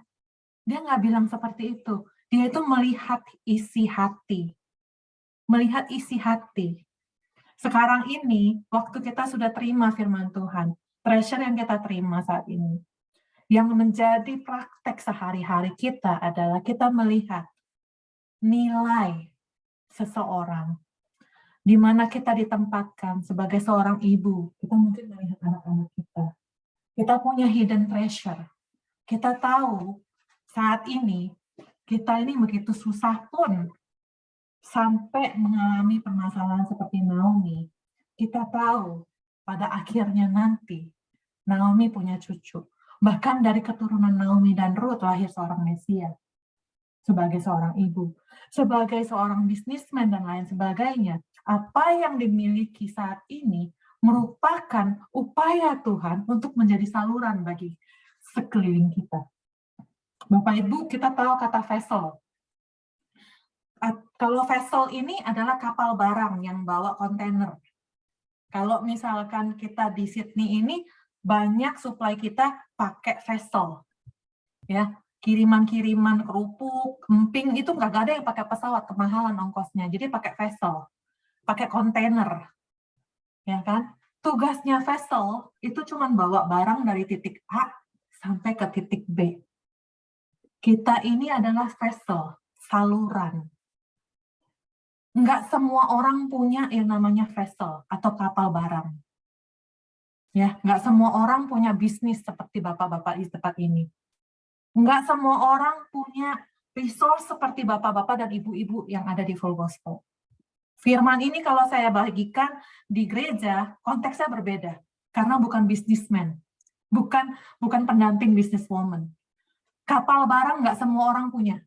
Dia nggak bilang seperti itu. Dia itu melihat isi hati, melihat isi hati. Sekarang ini, waktu kita sudah terima firman Tuhan, treasure yang kita terima saat ini, yang menjadi praktek sehari-hari kita adalah kita melihat nilai seseorang, di mana kita ditempatkan sebagai seorang ibu. Kita mungkin melihat anak-anak kita. Kita punya hidden treasure. Kita tahu saat ini, kita ini begitu susah pun, sampai mengalami permasalahan seperti Naomi, kita tahu pada akhirnya nanti Naomi punya cucu. Bahkan dari keturunan Naomi dan Ruth lahir seorang Mesias. Sebagai seorang ibu, sebagai seorang bisnismen dan lain sebagainya, apa yang dimiliki saat ini merupakan upaya Tuhan untuk menjadi saluran bagi sekeliling kita. Bapak Ibu, kita tahu kata vessel. Kalau vessel ini adalah kapal barang yang bawa kontainer. Kalau misalkan kita di Sydney ini, banyak supply kita pakai vessel. Ya, kiriman-kiriman kerupuk, emping, itu nggak ada yang pakai pesawat, kemahalan ongkosnya. Jadi pakai vessel, pakai kontainer. Ya kan? Tugasnya vessel itu cuma bawa barang dari titik A sampai ke titik B. Kita ini adalah vessel, saluran. Nggak semua orang punya yang namanya vessel atau kapal barang. Ya, nggak semua orang punya bisnis seperti bapak-bapak di tempat ini. Nggak semua orang punya resource seperti bapak-bapak dan ibu-ibu yang ada di Full Gospel. Firman ini kalau saya bagikan di gereja, konteksnya berbeda. Karena bukan businessman, bukan pendamping businesswoman. Kapal barang nggak semua orang punya.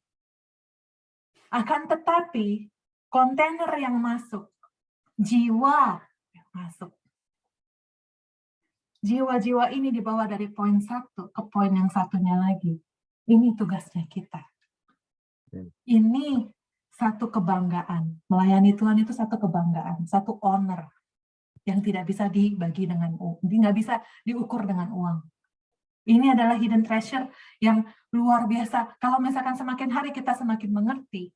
Akan tetapi, kontainer yang masuk jiwa yang masuk. Jiwa-jiwa ini dibawa dari poin 1 ke poin yang satunya lagi. Ini tugasnya kita. Ini satu kebanggaan. Melayani Tuhan itu satu kebanggaan, satu honor yang tidak bisa dibagi dengan uang, nggak bisa diukur dengan uang. Ini adalah hidden treasure yang luar biasa. Kalau misalkan semakin hari kita semakin mengerti,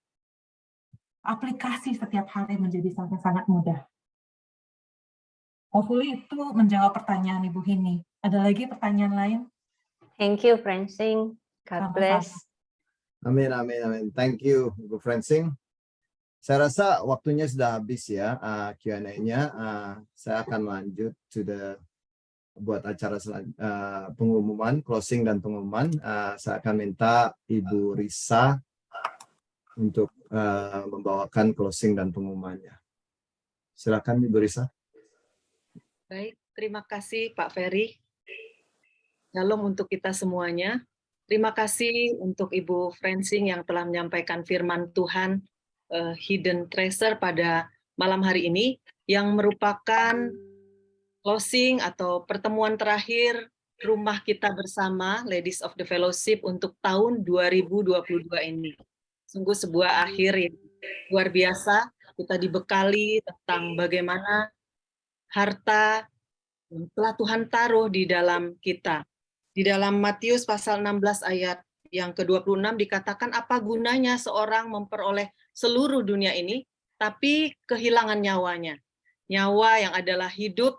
aplikasi setiap hari menjadi sangat-sangat mudah. Hopefully itu menjawab pertanyaan Ibu Hini. Ada lagi pertanyaan lain? Thank you, Francine. God bless. Amin, amin, amin. Thank you, Ibu Francine. Saya rasa waktunya sudah habis ya Q&A-nya. Saya akan lanjut buat acara pengumuman, closing dan pengumuman. Saya akan minta Ibu Risa untuk membawakan closing dan pengumumannya. Silakan Ibu Risa. Baik, terima kasih Pak Ferry. Shalom untuk kita semuanya. Terima kasih untuk Ibu Francine yang telah menyampaikan firman Tuhan Hidden Treasure pada malam hari ini, yang merupakan closing atau pertemuan terakhir rumah kita bersama Ladies of the Fellowship untuk tahun 2022 ini. Sungguh sebuah akhir yang luar biasa. Kita dibekali tentang bagaimana harta yang telah Tuhan taruh di dalam kita. Di dalam Matius pasal 16 ayat yang ke-26 dikatakan, apa gunanya seorang memperoleh seluruh dunia ini, tapi kehilangan nyawanya. Nyawa yang adalah hidup,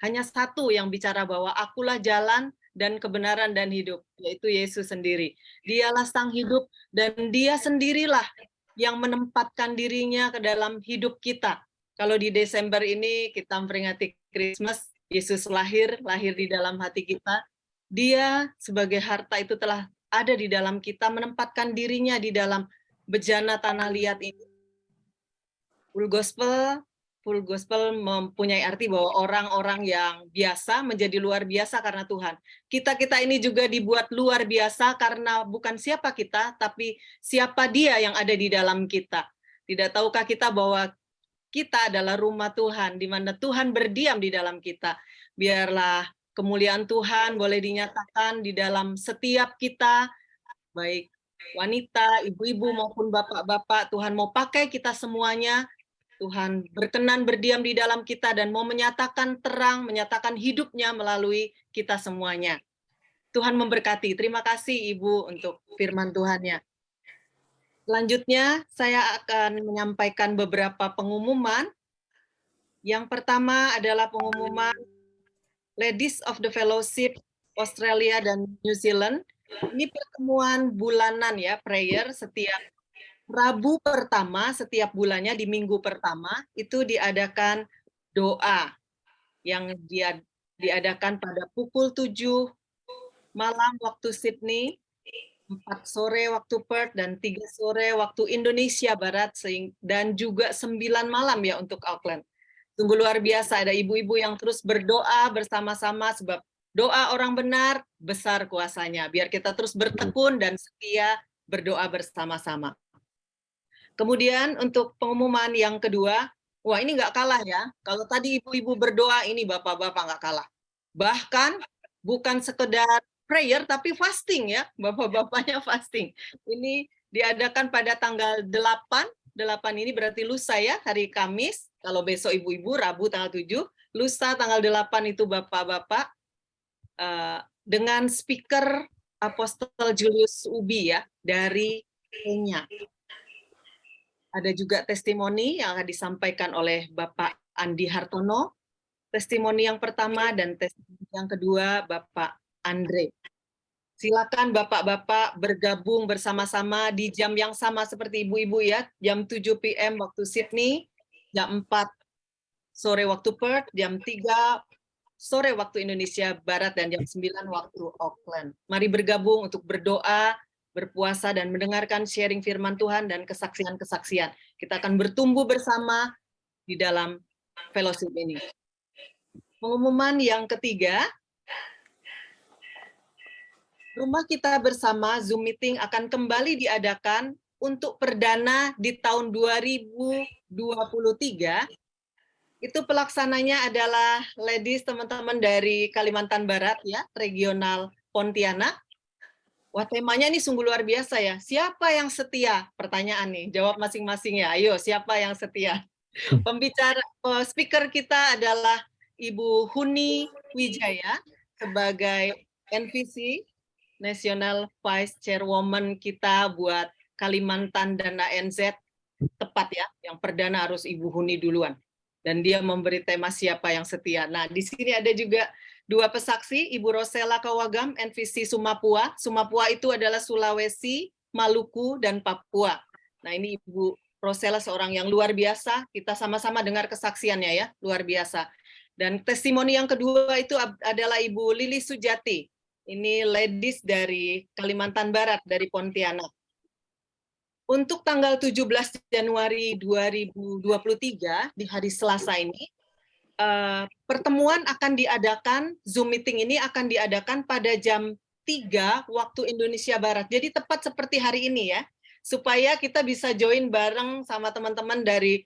hanya satu yang bicara bahwa akulah jalan dan kebenaran dan hidup, yaitu Yesus sendiri. Dialah sang hidup dan dia sendirilah yang menempatkan dirinya ke dalam hidup kita. Kalau di Desember ini kita memperingati Christmas, Yesus lahir di dalam hati kita. Dia sebagai harta itu telah ada di dalam kita, menempatkan dirinya di dalam bejana tanah liat ini. Full gospel mempunyai arti bahwa orang-orang yang biasa menjadi luar biasa karena Tuhan. Kita ini juga dibuat luar biasa karena bukan siapa kita, tapi siapa Dia yang ada di dalam kita. Tidak tahukah kita bahwa kita adalah rumah Tuhan, di mana Tuhan berdiam di dalam kita. Biarlah kemuliaan Tuhan boleh dinyatakan di dalam setiap kita, baik wanita, ibu-ibu maupun bapak-bapak. Tuhan mau pakai kita semuanya. Tuhan berkenan berdiam di dalam kita dan mau menyatakan terang, menyatakan hidupnya melalui kita semuanya. Tuhan memberkati. Terima kasih Ibu untuk firman Tuhannya. Selanjutnya, saya akan menyampaikan beberapa pengumuman. Yang pertama adalah pengumuman Ladies of the Fellowship Australia dan New Zealand. Ini pertemuan bulanan ya, prayer setiap Rabu pertama setiap bulannya di minggu pertama itu diadakan doa yang diadakan pada pukul 7 malam waktu Sydney, 4 sore waktu Perth, dan 3 sore waktu Indonesia Barat, dan juga 9 malam ya untuk Auckland. Sungguh luar biasa, ada ibu-ibu yang terus berdoa bersama-sama, sebab doa orang benar besar kuasanya. Biar kita terus bertekun dan setia berdoa bersama-sama. Kemudian untuk pengumuman yang kedua, wah ini nggak kalah ya. Kalau tadi ibu-ibu berdoa, ini bapak-bapak nggak kalah. Bahkan bukan sekedar prayer, tapi fasting ya. Bapak-bapaknya fasting. Ini diadakan pada tanggal 8 ini berarti lusa ya, hari Kamis. Kalau besok ibu-ibu, Rabu tanggal 7. Lusa tanggal 8 itu bapak-bapak. Dengan speaker Apostle Julius Ubi ya, dari Kenya. Ada juga testimoni yang akan disampaikan oleh Bapak Andi Hartono, testimoni yang pertama, dan testimoni yang kedua Bapak Andre. Silakan Bapak-Bapak bergabung bersama-sama di jam yang sama seperti ibu-ibu ya, jam 7 PM waktu Sydney, jam 4 sore waktu Perth, jam 3 sore waktu Indonesia Barat, dan jam 9 waktu Auckland. Mari bergabung untuk berdoa, berpuasa, dan mendengarkan sharing firman Tuhan dan kesaksian-kesaksian. Kita akan bertumbuh bersama di dalam fellowship ini. Pengumuman yang ketiga, rumah kita bersama Zoom meeting akan kembali diadakan untuk perdana di tahun 2023 Itu pelaksananya adalah ladies teman-teman dari Kalimantan Barat ya, regional Pontianak. Wah, temanya ini sungguh luar biasa ya. Siapa yang setia? Pertanyaan nih, jawab masing-masing ya. Ayo, siapa yang setia? Pembicara, speaker kita adalah Ibu Huni Wijaya sebagai NVC, National Vice Chairwoman kita buat Kalimantan dan ANZ. Tepat ya, yang perdana harus Ibu Huni duluan. Dan dia memberi tema siapa yang setia. Nah, di sini ada juga dua pesaksi, Ibu Rosela Kawagam, NVC Sumapua. Sumapua itu adalah Sulawesi, Maluku, dan Papua. Nah, ini Ibu Rosela seorang yang luar biasa. Kita sama-sama dengar kesaksiannya ya, luar biasa. Dan testimoni yang kedua itu adalah Ibu Lili Sujati. Ini ladies dari Kalimantan Barat, dari Pontianak. Untuk tanggal 17 Januari 2023, di hari Selasa ini, pertemuan akan diadakan, Zoom meeting ini akan diadakan pada jam 3 waktu Indonesia Barat. Jadi tepat seperti hari ini ya, supaya kita bisa join bareng sama teman-teman dari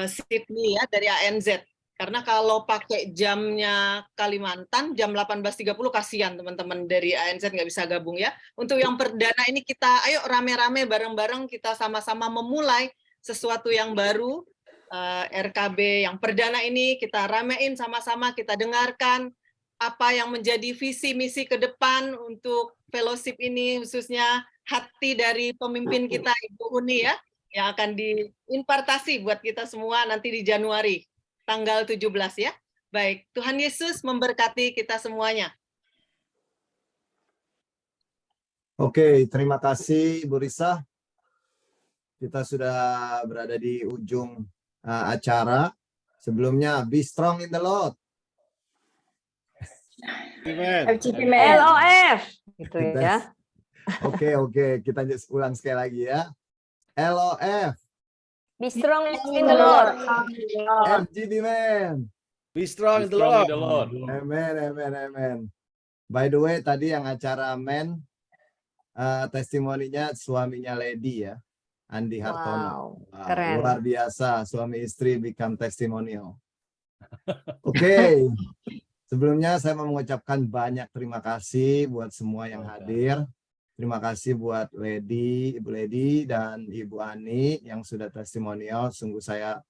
Sydney ya, dari ANZ. Karena kalau pakai jamnya Kalimantan, jam 18.30 kasihan teman-teman dari ANZ nggak bisa gabung ya. Untuk yang perdana ini kita, ayo rame-rame bareng-bareng kita sama-sama memulai sesuatu yang baru. RKB yang perdana ini kita ramein sama-sama, kita dengarkan apa yang menjadi visi misi ke depan untuk fellowship ini, khususnya hati dari pemimpin kita Ibu Uni ya, yang akan diimpartasi buat kita semua nanti di Januari tanggal 17 ya. Baik, Tuhan Yesus memberkati kita semuanya. Oke, terima kasih Ibu Risa. Kita sudah berada di ujung acara. Sebelumnya, be strong in the Lord. LOF. Gitu ya. Oke, kita ulang sekali lagi ya. LOF. Be strong in the Lord. FGB man. Be strong in the Lord. Amen. By the way, tadi yang acara men, testimoninya suaminya Lady ya, Andi Hartono. Wow, keren. Luar biasa, suami istri become testimonial. Oke. Sebelumnya saya mau mengucapkan banyak terima kasih buat semua yang hadir. Terima kasih buat Lady, Ibu Lady, dan Ibu Ani yang sudah testimonial. Sungguh saya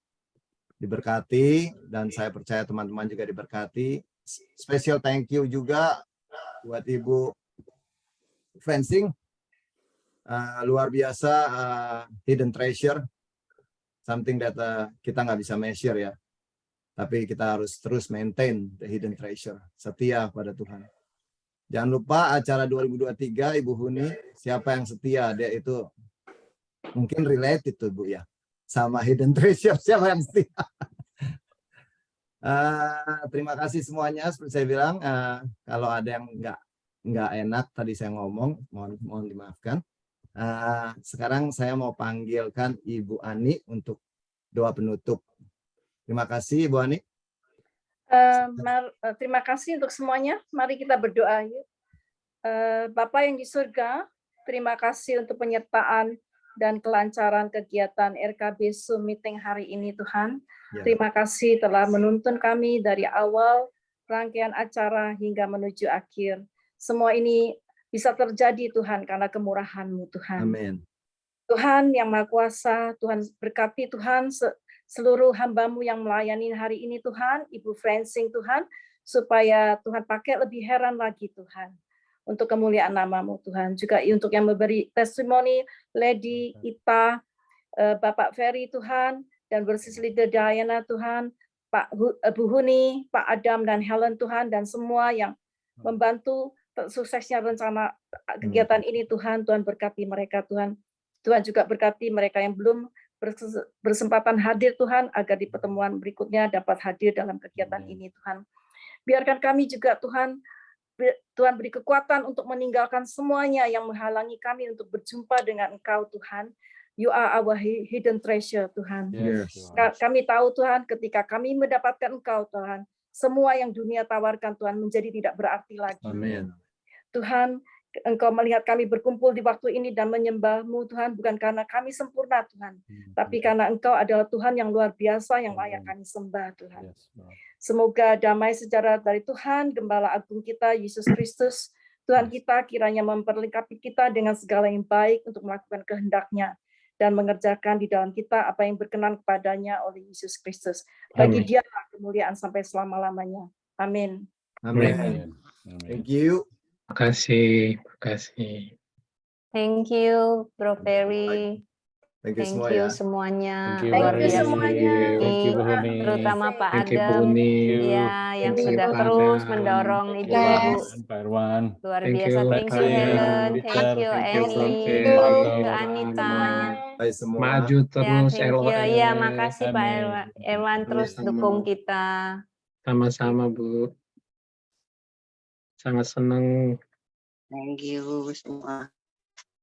diberkati, dan saya percaya teman-teman juga diberkati. Special thank you juga buat Ibu Fencing. Luar biasa, hidden treasure. Something that kita nggak bisa measure ya. Tapi kita harus terus maintain the hidden treasure. Setia pada Tuhan. Jangan lupa acara 2023 Ibu Huni, siapa yang setia, dia itu mungkin related tuh Bu ya, sama hidden treasure, siapa yang setia. Terima kasih semuanya, seperti saya bilang, kalau ada yang nggak enak tadi saya ngomong, mohon dimaafkan. Sekarang saya mau panggilkan Ibu Ani untuk doa penutup. Terima kasih Ibu Ani. Terima kasih untuk semuanya. Mari kita berdoa yuk. Bapa yang di surga, terima kasih untuk penyertaan dan kelancaran kegiatan RKB Zoom meeting hari ini Tuhan. Ya. Terima kasih telah menuntun kami dari awal rangkaian acara hingga menuju akhir. Semua ini bisa terjadi Tuhan karena kemurahan-Mu Tuhan. Amin. Tuhan yang Maha Kuasa, Tuhan berkati Tuhan seluruh hamba-Mu yang melayani hari ini Tuhan, Ibu Fencing Tuhan, supaya Tuhan pakai lebih heran lagi Tuhan, untuk kemuliaan nama-Mu Tuhan. Juga untuk yang memberi testimoni, Lady, Ita, Bapak Ferry Tuhan, dan Bersih Leader Diana Tuhan, Pak Bu Huni, Pak Adam dan Helen Tuhan, dan semua yang membantu suksesnya rencana kegiatan ini Tuhan. Tuhan berkati mereka Tuhan. Tuhan juga berkati mereka yang belum bersempatan hadir Tuhan, agar di pertemuan berikutnya dapat hadir dalam kegiatan ini Tuhan. Biarkan kami juga Tuhan beri kekuatan untuk meninggalkan semuanya yang menghalangi kami untuk berjumpa dengan Engkau Tuhan. You are our hidden treasure Tuhan. Yes. Kami tahu Tuhan, ketika kami mendapatkan Engkau Tuhan, semua yang dunia tawarkan Tuhan menjadi tidak berarti lagi. Amin. Tuhan, Engkau melihat kami berkumpul di waktu ini dan menyembah-Mu Tuhan, bukan karena kami sempurna Tuhan, tapi karena Engkau adalah Tuhan yang luar biasa yang layak kami sembah Tuhan. Semoga damai sejahtera dari Tuhan, Gembala Agung kita, Yesus Kristus, Tuhan kita kiranya memperlengkapi kita dengan segala yang baik untuk melakukan kehendak-Nya dan mengerjakan di dalam kita apa yang berkenan kepadanya oleh Yesus Kristus. Bagi Dia kemuliaan sampai selama-lamanya. Amin. Amin. Thank you. Terima kasih. Thank you, Bro Ferry. Thank you Thank semua you ya. semuanya. Thank you, Luar Ferry. biasa. Thank you, Bu Huni. Terutama Pak Thank you, Bu Adam. Huni. Ya, yang Thank you, sudah Pak terus Adam. mendorong Thank you, ibu-ibu. Pak Irwan. Luar Thank biasa. you, Thank you, Pak Helen. Peter. Thank you, Thank you, Bro Annie. Ferry. Thank you, Anita. Hai semua. Maju Ya, terus thank you. LOL. Ya, makasih Pak Amin. Irwan terus Sama-sama. dukung kita. Sama-sama, Bu. Sangat senang. Thank you semua.